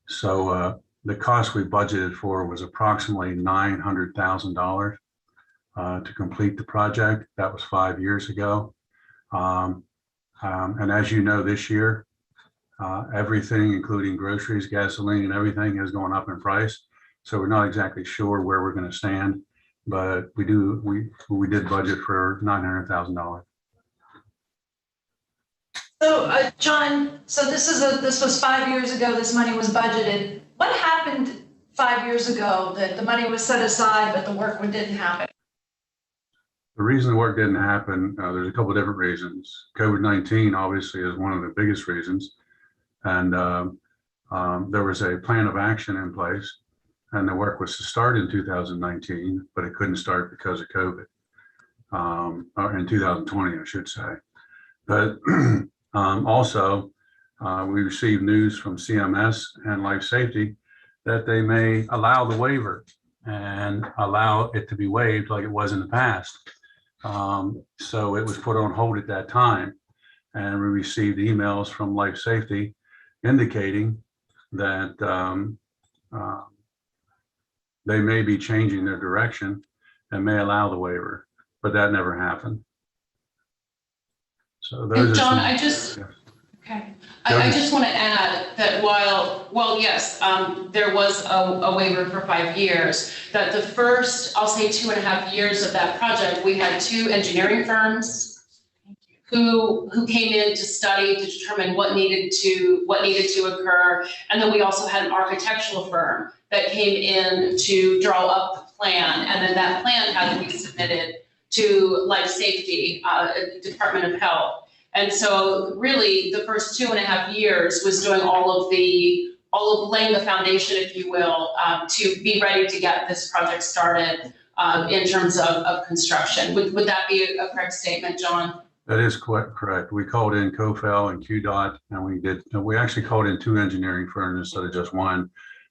So the cost we budgeted for was approximately $900,000. to complete the project. That was 5 years ago. And as you know, this year, everything, including groceries, gasoline, and everything has gone up in price. So we're not exactly sure where we're going to stand, but we did budget for $900,000. So, John, so this was 5 years ago, this money was budgeted. What happened 5 years ago that the money was set aside, but the work didn't happen? The reason the work didn't happen, there's a couple of different reasons. COVID-19 obviously is one of the biggest reasons. And there was a plan of action in place, and the work was to start in 2019, but it couldn't start because of COVID, or in 2020, I should say. But also, we received news from CMS and Life Safety that they may allow the waiver and allow it to be waived like it was in the past. So it was put on hold at that time, and we received emails from Life Safety indicating that they may be changing their direction and may allow the waiver, but that never happened. So those are John, some, okay. I just want to add that while yes, there was a waiver for 5 years, that the first, I'll say 2.5 years of that project, we had 2 engineering firms who came in to study, to determine what needed to occur. And then we also had an architectural firm that came in to draw up the plan. And then that plan had to be submitted to Life Safety, Department of Health. And so really the first 2.5 years was doing all of laying the foundation, if you will, to be ready to get this project started in terms of construction. Would that be a correct statement, John? that is quite correct. We called in COFEL and QDOT, and we actually called in 2 engineering firms instead of just one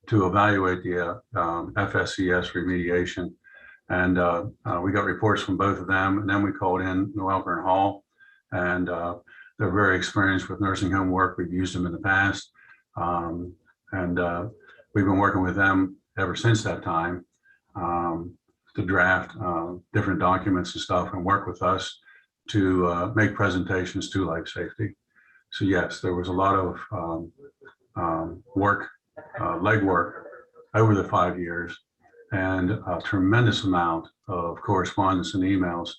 to evaluate the FSCS remediation. And we got reports from both of them. And then we called in Noelker and Hall, and they're very experienced with nursing home work. We've used them in the past. And we've been working with them ever since that time to draft different documents and stuff and work with us to make presentations to Life Safety. So yes, there was a lot of work, legwork over the 5 years, and a tremendous amount of correspondence and emails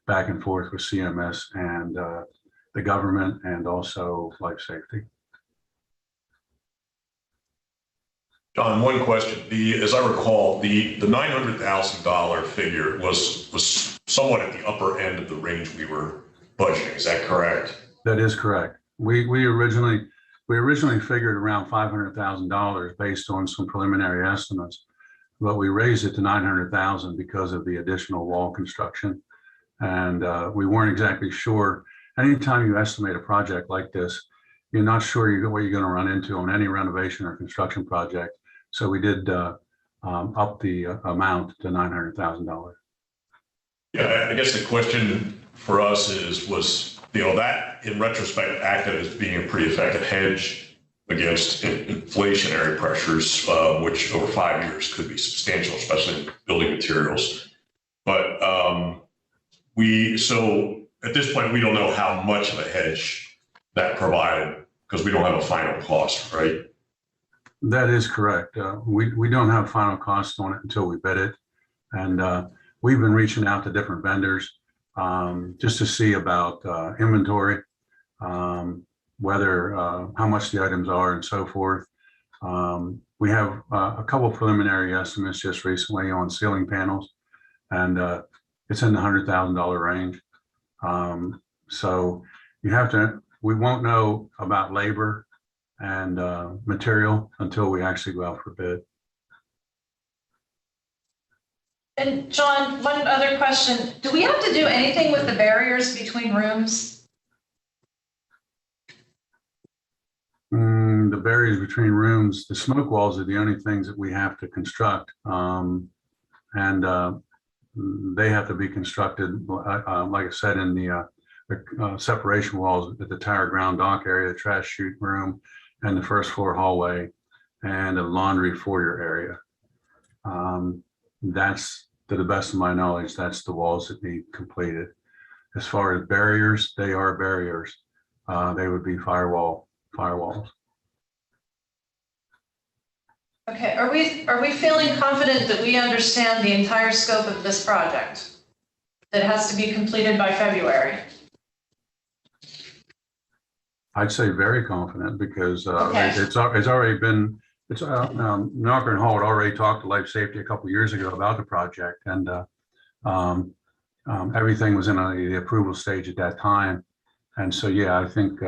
back and forth with CMS and the government and also Life Safety. John, one question. As I recall, the $900,000 figure was somewhat at the upper end of the range we were budgeting. Is that correct? That is correct. We originally figured around $500,000 based on some preliminary estimates, but we raised it to $900,000 because of the additional wall construction. And we weren't exactly sure. Anytime you estimate a project like this, you're not sure what you're going to run into on any renovation or construction project. So we did up the amount to $900,000. Yeah, I guess the question for us was that in retrospect acted as being a pretty effective hedge against inflationary pressures, which over 5 years could be substantial, especially in building materials. But so at this point, we don't know how much of a hedge that provided because we don't have a final cost, right? That is correct. We don't have final cost on it until we bid it. And we've been reaching out to different vendors just to see about inventory, whether how much the items are and so forth. We have a couple of preliminary estimates just recently on ceiling panels, and it's in the $100,000 range. So we won't know about labor and material until we actually go out for bid. And John, one other question. Do we have to do anything with the barriers between rooms? The barriers between rooms, the smoke walls are the only things that we have to construct. And they have to be constructed, like I said, in the separation walls at the tower ground dock area, the trash chute room, and the first floor hallway, and a laundry foyer area. That's to the best of my knowledge, that's the walls that need completed. As far as barriers, they are barriers. They would be firewalls. Okay, are we feeling confident that we understand the entire scope of this project that has to be completed by February? I'd say very confident because Okay. it's already been, Knocker and Hall had already talked to Life Safety a couple of years ago about the project, and everything was in the approval stage at that time. And so, yeah, I think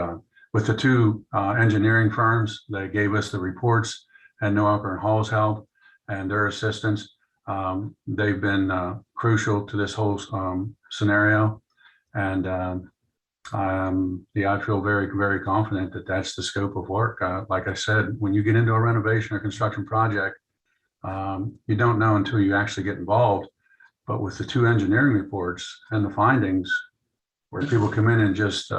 with the two engineering firms that gave us the reports and Knocker and Hall's help and their assistance, they've been crucial to this whole scenario. And yeah, I feel very, very confident that that's the scope of work. Like I said, when you get into a renovation or construction project, you don't know until you actually get involved. But with the two engineering reports and the findings, where people come in and just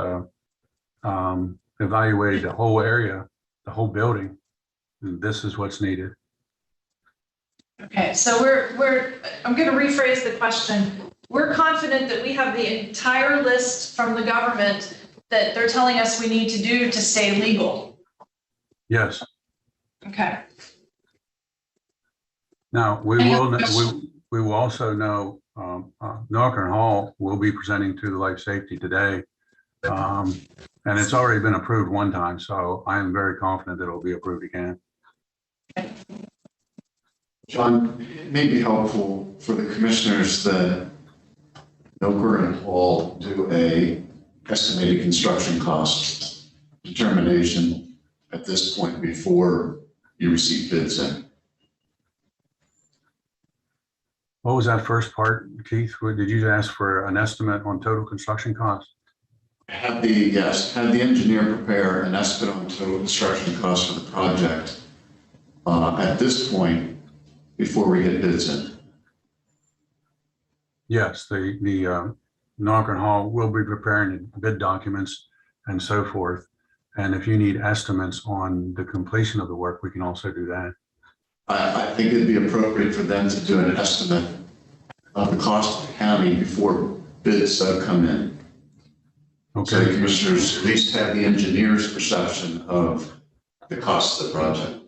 evaluated the whole area, the whole building, this is what's needed. Okay, so I'm going to rephrase the question. We're confident that we have the entire list from the government that they're telling us we need to do to stay legal. Yes. Okay. Now, we will also know, Knocker and Hall will be presenting to the Life Safety today. And it's already been approved one time, so I am very confident that it will be approved again. John, it may be helpful for the commissioners that Knocker and Hall do a estimated construction cost determination at this point before you receive bids in. What was that first part, Keith? Did you ask for an estimate on total construction cost? Have the engineer prepare an estimate on total construction cost for the project at this point before we get bids in. Yes, the Knocker and Hall will be preparing bid documents and so forth. And if you need estimates on the completion of the work, we can also do that. I think it'd be appropriate for them to do an estimate of the cost of the county before bids come in. Okay. So the commissioners at least have the engineer's perception of the cost of the project.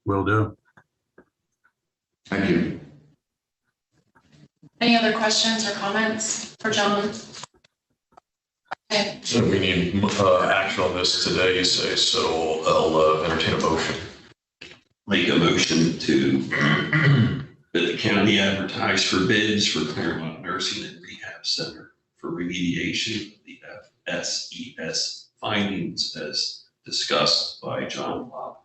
Will do. Thank you. Any other questions or comments for John? Okay. So we need action on this today, you say, so I'll entertain a motion. Make a motion to that the county advertise for bids for Claremont Nursing and Rehab Center for remediation of the FSES findings as discussed by John Bob.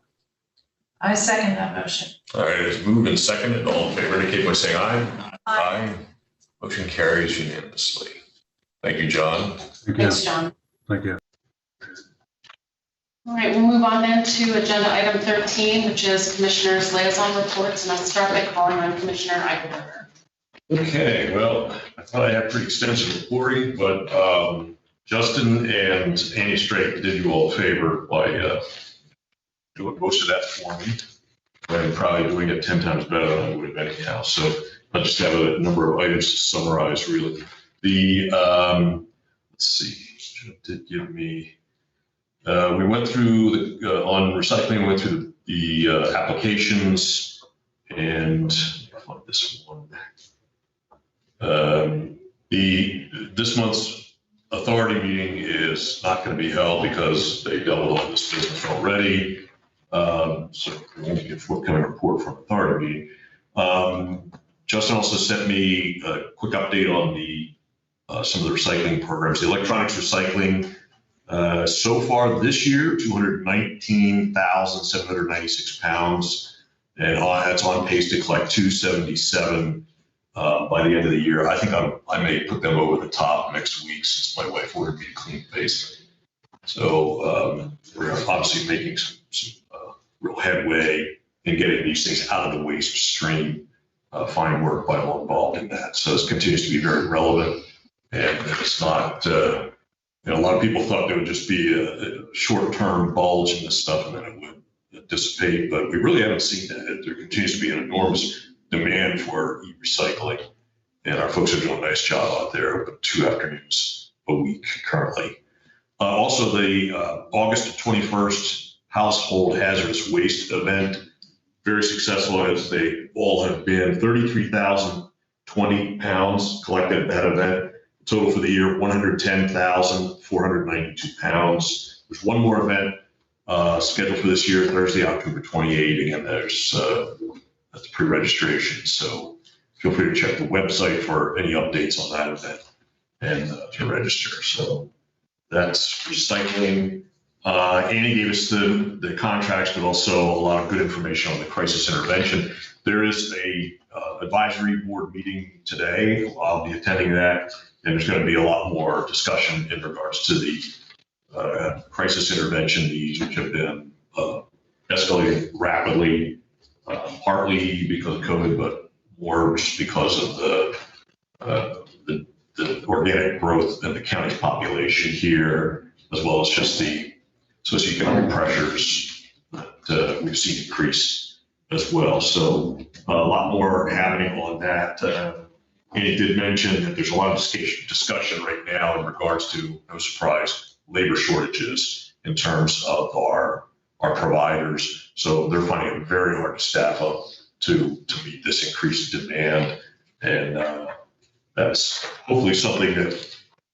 I second that motion. All right, it's moved and seconded. All in favor indicate by saying aye. Aye. Motion carries unanimously. Thank you, John. Thanks, John. Thank you. All right, we'll move on then to agenda item 13, which is Commissioner's Liaison Reports, and I'll start by calling on Commissioner Eichelberger. Okay, well, I thought I had pretty extensive reporting, but Justin and Annie Straight did you all a favor by doing most of that for me. And probably doing it 10 times better than I would have anyhow. So I just have a number of items to summarize really. The, let's see, it did give me, we went through the, on recycling, we went through the applications and I found this one. This month's authority meeting is not going to be held because they dealt with all this business already. So we won't get a forthcoming report from authority meeting. Justin also sent me a quick update on the some of the recycling programs. The electronics recycling, so far this year, 219,796 pounds. And that's on pace to collect 277 by the end of the year. I think I may put them over the top next week since my wife ordered me to clean the basement. So we're obviously making some real headway in getting these things out of the waste stream. Fine work by all involved in that. So this continues to be very relevant. And it's not, a lot of people thought there would just be a short-term bulge in this stuff and then it would dissipate, but we really haven't seen that. There continues to be an enormous demand for e-recycling. And our folks are doing a nice job out there with 2 afternoons a week currently. Also, the August 21st Household Hazardous Waste event, very successful as they all have been. 33,020 pounds collected at that event. Total for the year, 110,492 pounds. There's one more event scheduled for this year, Thursday, October 28. Again, that's pre-registration. So feel free to check the website for any updates on that event and to register. So that's recycling. Annie gave us the contracts, but also a lot of good information on the crisis intervention. There is a advisory board meeting today. I'll be attending that, and there's going to be a lot more discussion in regards to the crisis intervention needs, which have been escalating rapidly, partly because of COVID, but more just because of the organic growth in the county's population here, as well as just the socioeconomic pressures that we've seen increase as well. So a lot more happening on that. And it did mention that there's a lot of discussion right now in regards to, no surprise, labor shortages in terms of our providers. So they're finding it very hard to staff up to meet this increased demand. And that's hopefully something that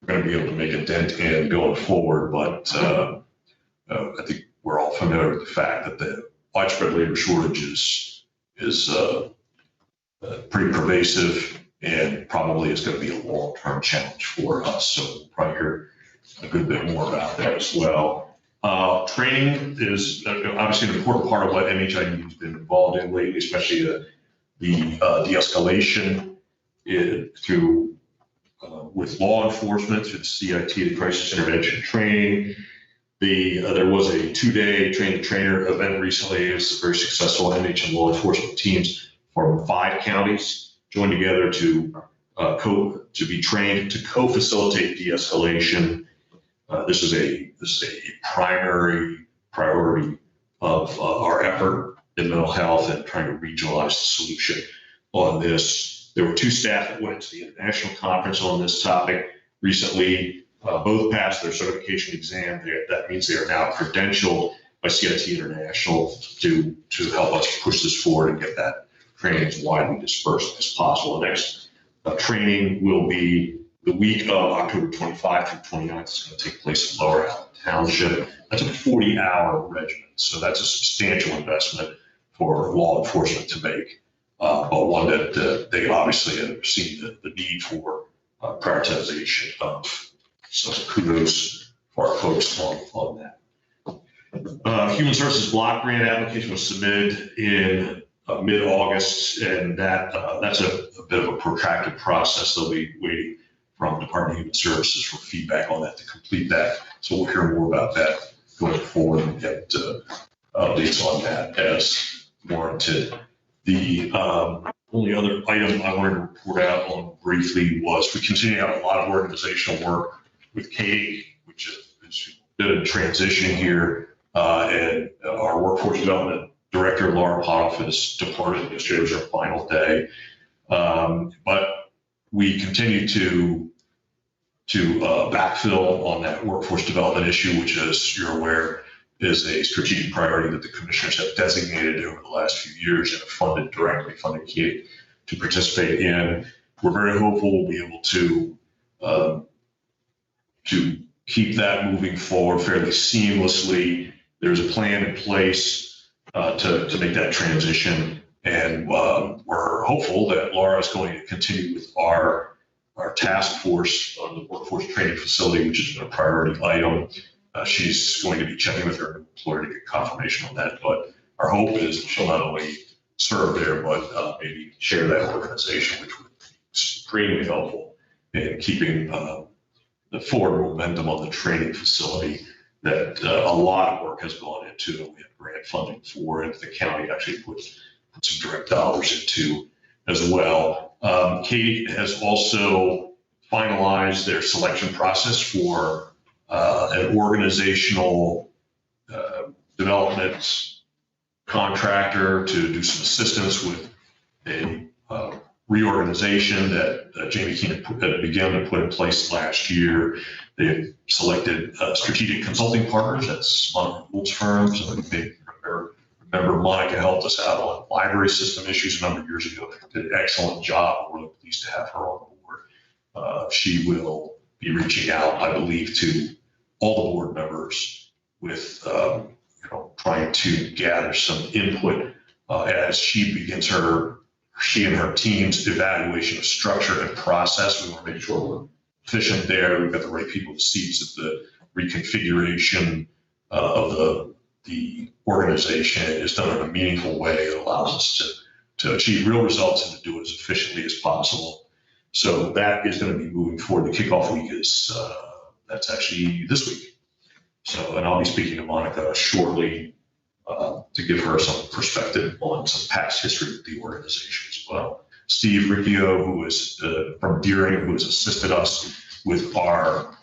we're going to be able to make a dent in going forward. But I think we're all familiar with the fact that the widespread labor shortages is pretty pervasive and probably is going to be a long-term challenge for us. So we'll probably hear a good bit more about that as well. Training is obviously an important part of what MHID has been involved in lately, especially the de-escalation through with law enforcement through the CIT, the Crisis Intervention Training. There was a 2-day train-the-trainer event recently. It was very successful. MH and law enforcement teams from 5 counties joined together to be trained to co-facilitate de-escalation. This is a primary priority of our effort in mental health and trying to regionalize the solution on this. There were 2 staff that went to the international conference on this topic recently. Both passed their certification exam. That means they are now credentialed by CIT International to help us push this forward and get that training as widely dispersed as possible. The next training will be the week of October 25 through 29th. It's going to take place in Lower Allen Township. That's a 40-hour regimen, so that's a substantial investment for law enforcement to make, but one that they obviously have seen the need for prioritization of. So kudos for our folks on that. Human Services Block Grant application was submitted in mid-August, and that's a bit of a protracted process. They'll be waiting from Department of Human Services for feedback on that to complete that. So we'll hear more about that going forward and get updates on that as warranted. The only other item I wanted to report out on briefly was we continue to have a lot of organizational work with Katie, which is a bit of a transition here, and our workforce development director, Laura Potoff, has departed. Yesterday was her final day. But we continue to backfill on that workforce development issue, which, as you're aware, is a strategic priority that the commissioners have designated over the last few years and have funded Katie to participate in. We're very hopeful we'll be able to keep that moving forward fairly seamlessly. There's a plan in place to make that transition, and we're hopeful that Laura is going to continue with our task force on the workforce training facility, which has been a priority item. She's going to be checking with her employer to get confirmation on that, but our hope is that she'll not only serve there, but maybe share that organization, which would be extremely helpful in keeping the forward momentum on the training facility that a lot of work has gone into, and we have grant funding for, and the county actually put some direct dollars into as well. Katie has also finalized their selection process for an organizational development contractor to do some assistance with a reorganization that Jamie Keenan began to put in place last year. They selected strategic consulting partners. That's Monica Gould's firm. So you may remember Monica helped us out on library system issues a number of years ago. Did an excellent job. We're really pleased to have her on board. She will be reaching out, I believe, to all the board members with trying to gather some input as she begins she and her team's evaluation of structure and process. We want to make sure we're efficient there. We've got the right people in the seats at the reconfiguration of the organization is done in a meaningful way that allows us to achieve real results and to do it as efficiently as possible. So that is going to be moving forward. The kickoff week is, that's actually this week. So, and I'll be speaking to Monica shortly to give her some perspective on some past history with the organization as well. Steve Riccio, who is from Deering, who has assisted us with our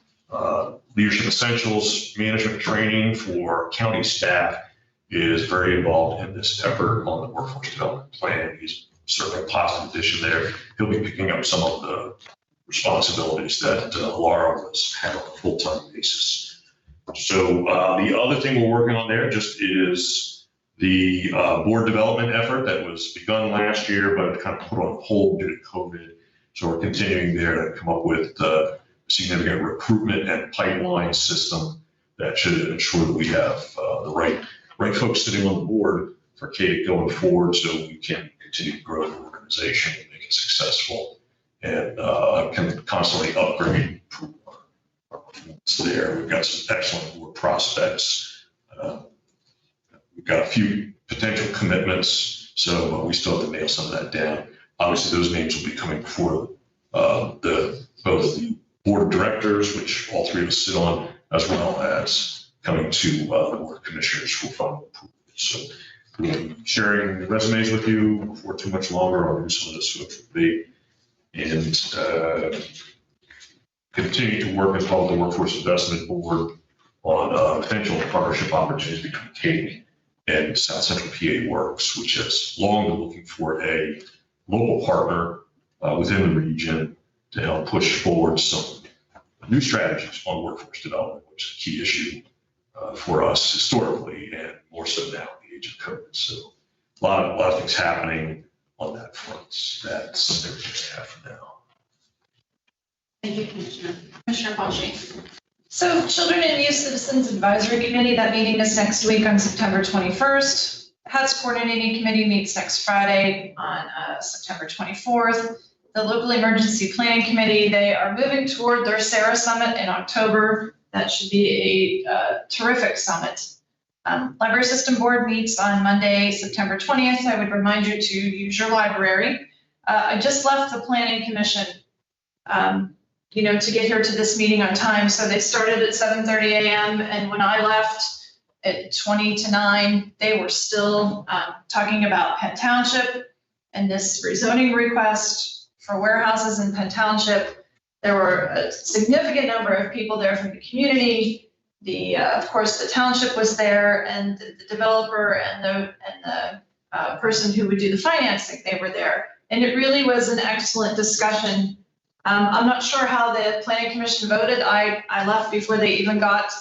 Leadership Essentials management training for county staff, is very involved in this effort on the workforce development plan. He's certainly a positive addition there. He'll be picking up some of the responsibilities that Laura was had on a full-time basis. So the other thing we're working on there just is the board development effort that was begun last year, but kind of put on hold due to COVID. So we're continuing there to come up with a significant recruitment and pipeline system that should ensure that we have the right folks sitting on the board for Kate going forward, so we can continue to grow the organization and make it successful. And can constantly upgrade our performance there. We've got some excellent board prospects. We've got a few potential commitments, so we still have to nail some of that down. Obviously, those names will be coming before both the board of directors, which all three of us sit on, as well as coming to the board of commissioners for final approval. So we'll be sharing the resumes with you before too much longer. I'll do some of this with debate and continue to work as well with the Workforce Investment Board on potential partnership opportunities between Kate and South Central PA Works, which has long been looking for a local partner within the region to help push forward some new strategies on workforce development, which is a key issue for us historically and more so now in the age of COVID. So a lot of things happening on that front. That's something we have for now. Thank you, Commissioner. Commissioner Palshi. So Children and Youth Citizens Advisory Committee, that meeting is next week on September 21st. HUD's Coordinating Committee meets next Friday on September 24th. The Local Emergency Planning Committee, they are moving toward their Sarah Summit in October. That should be a terrific summit. Library System Board meets on Monday, September 20th. I would remind you to use your library. I just left the Planning Commission, to get here to this meeting on time. So they started at 7:30 a.m. and when I left at 20 to 9, they were still talking about Penn Township and this rezoning request for warehouses in Penn Township. There were a significant number of people there from the community. Of course, the township was there, and the developer and the person who would do the financing, they were there. And it really was an excellent discussion. I'm not sure how the Planning Commission voted. I left before they even got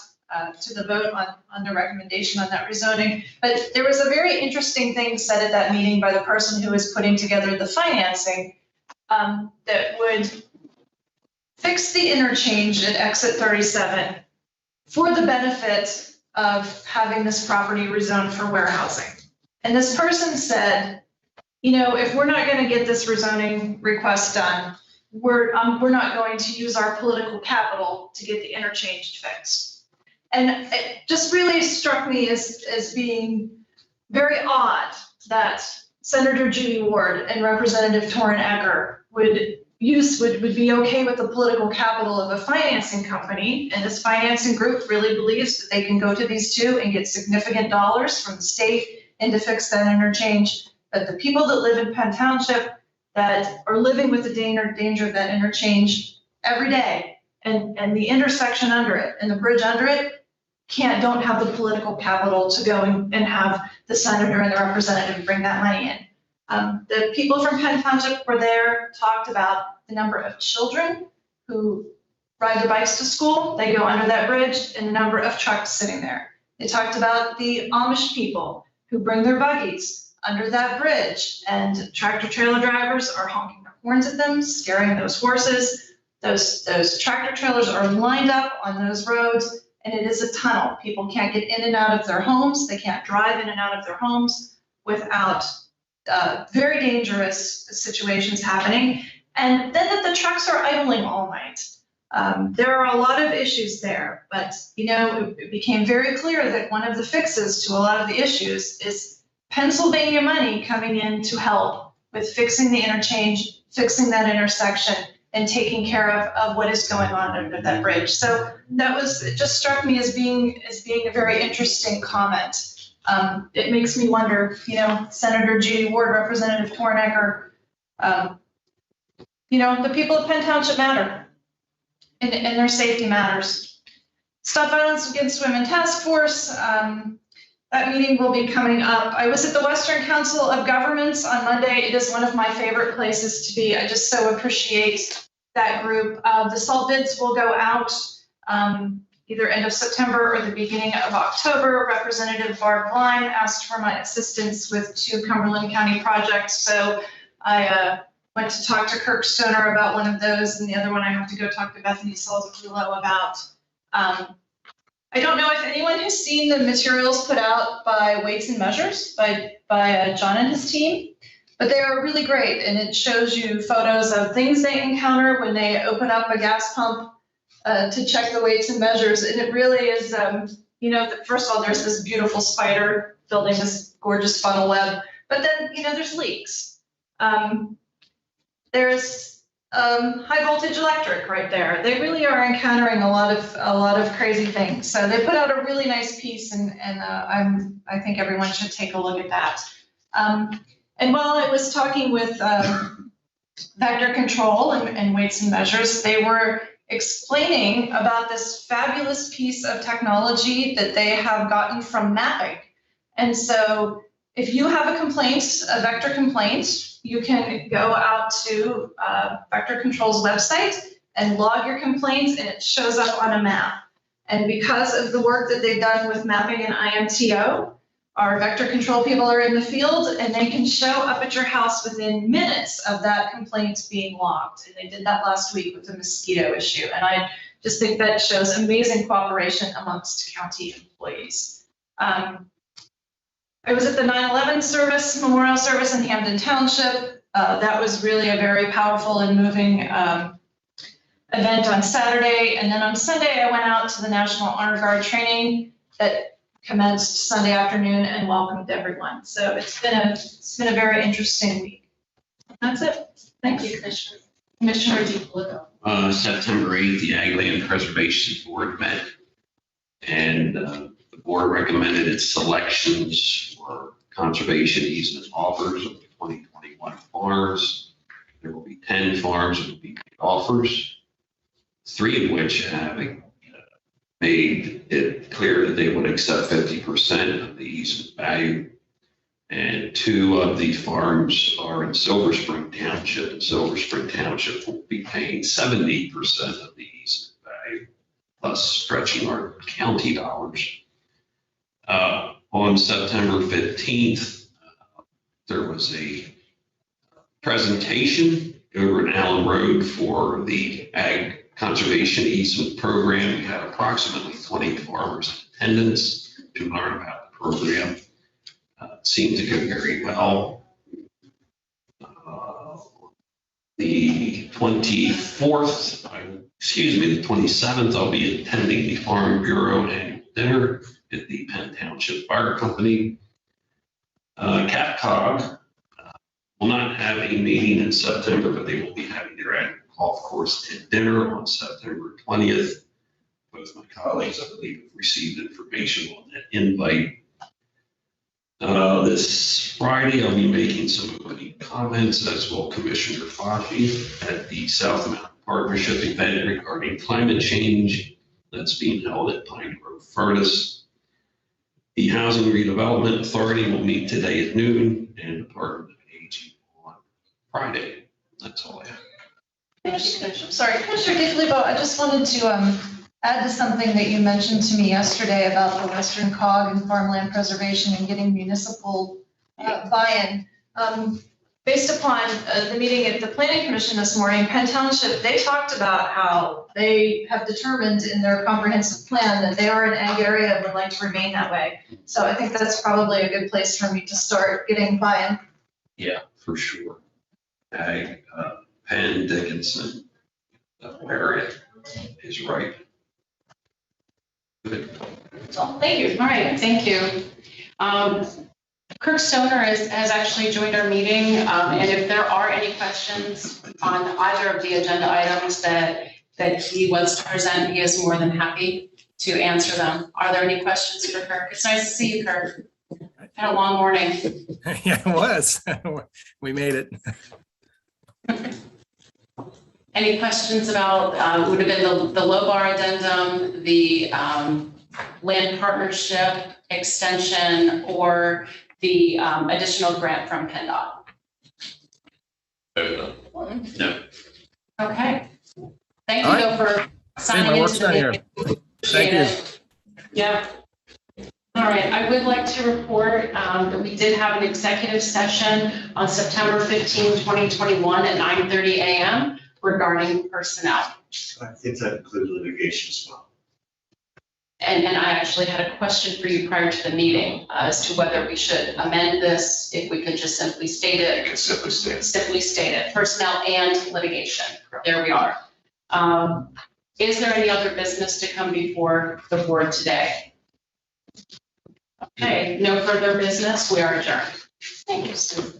to the vote on the recommendation on that rezoning. But there was a very interesting thing said at that meeting by the person who was putting together the financing that would fix the interchange at exit 37 for the benefit of having this property rezoned for warehousing. And this person said, if we're not going to get this rezoning request done, we're not going to use our political capital to get the interchange fixed. And it just really struck me as being very odd that Senator Judy Ward and Representative Torrin Egger would be okay with the political capital of a financing company. And this financing group really believes that they can go to these two and get significant dollars from the state and to fix that interchange. But the people that live in Penn Township that are living with the danger of that interchange every day and the intersection under it and the bridge under it don't have the political capital to go and have the senator and the representative bring that money in. The people from Penn Township were there, talked about the number of children who ride their bikes to school. They go under that bridge, and the number of trucks sitting there. They talked about the Amish people who bring their buggies under that bridge, and tractor trailer drivers are honking their horns at them, scaring those horses. Those tractor trailers are lined up on those roads, and it is a tunnel. People can't get in and out of their homes. They can't drive in and out of their homes without very dangerous situations happening. And then the trucks are idling all night. There are a lot of issues there, but it became very clear that one of the fixes to a lot of the issues is Pennsylvania money coming in to help with fixing the interchange, fixing that intersection, and taking care of what is going on under that bridge. So it just struck me as being a very interesting comment. It makes me wonder, Senator Judy Ward, Representative Tornecker, the people of Penn Township matter, and their safety matters. Stop Violence Against Women Task Force, that meeting will be coming up. I was at the Western Council of Governments on Monday. It is one of my favorite places to be. I just so appreciate that group. The salt bids will go out either end of September or the beginning of October. Representative Barb Lime asked for my assistance with 2 Cumberland County projects. So I went to talk to Kirk Stoner about one of those, and the other one I have to go talk to Bethany Salzapullo about. I don't know if anyone has seen the materials put out by Weights and Measures by John and his team, but they are really great, and it shows you photos of things they encounter when they open up a gas pump to check the weights and measures. And it really is, first of all, there's this beautiful spider building this gorgeous funnel web, but then, there's leaks. There's high voltage electric right there. They really are encountering a lot of crazy things. So they put out a really nice piece, and I think everyone should take a look at that. And while I was talking with Vector Control and Weights and Measures, they were explaining about this fabulous piece of technology that they have gotten from mapping. And so if you have a complaint, a vector complaint, you can go out to Vector Control's website and log your complaints, and it shows up on a map. And because of the work that they've done with mapping and IMTO, our Vector Control people are in the field, and they can show up at your house within minutes of that complaint being logged. And they did that last week with the mosquito issue. And I just think that shows amazing cooperation amongst county employees. I was at the 9/11 memorial service in Hampden Township. That was really a very powerful and moving event on Saturday. And then on Sunday, I went out to the National Honor Guard training that commenced Sunday afternoon and welcomed everyone. So it's been a very interesting week. That's it. Thank you, Commissioner. Commissioner DiPolito. September 8th, the Ag Land Preservation Board met, and the board recommended its selections for conservation easement offers of the 2021 farms. There will be 10 farms that will be made offers, 3 of which have made it clear that they would accept 50% of the easement value. And 2 of the farms are in Silver Spring Township, and Silver Spring Township will be paying 70% of the easement value, thus stretching our county dollars. On September 15th, there was a presentation over in Allen Road for the Ag Conservation Easement Program. We had approximately 20 farmers in attendance to learn about the program. It seemed to go very well. The 27th, I'll be attending the Farm Bureau annual dinner at the Penn Township Fire Company. CapCog will not have a meeting in September, but they will be having their annual golf course and dinner on September 20th. Both my colleagues, I believe, have received information on that invite. This Friday, I'll be making some opening comments, as will Commissioner Fauci, at the South Mountain Partnership event regarding climate change that's being held at Pine Grove Furnace. The Housing Redevelopment Authority will meet today at noon, and Department of Aging Friday. That's all I have. Sorry, Commissioner DeFilippo, I just wanted to add to something that you mentioned to me yesterday about the Western Cog and farmland preservation and getting municipal buy-in. Based upon the meeting at the Planning Commission this morning, Penn Township, they talked about how they have determined in their comprehensive plan that they are an ag area and would like to remain that way. So I think that's probably a good place for me to start getting buy-in. Yeah, for sure. Ag, Penn, Dickinson, that area is right. Good. So, thank you. All right, thank you. Kirk Stoner has actually joined our meeting, and if there are any questions on either of the agenda items that he wants to present, he is more than happy to answer them. Are there any questions for Kirk? It's nice to see you, Kirk. Had a long morning. Yeah, it was. We made it. Any questions about, would have been the low bar addendum, the land partnership extension, or the additional grant from PennDOT? No. Okay. Thank you, though, for signing into the meeting. Thank you. Yeah. All right. I would like to report that we did have an executive session on September 15, 2021 at 9:30 a.m. regarding personnel. I think that includes litigation as well. And I actually had a question for you prior to the meeting as to whether we should amend this, if we could just simply state it. You can simply state it. Simply state it, personnel and litigation. There we are. Is there any other business to come before the board today? Okay, no further business. We are adjourned. Thank you, Sue.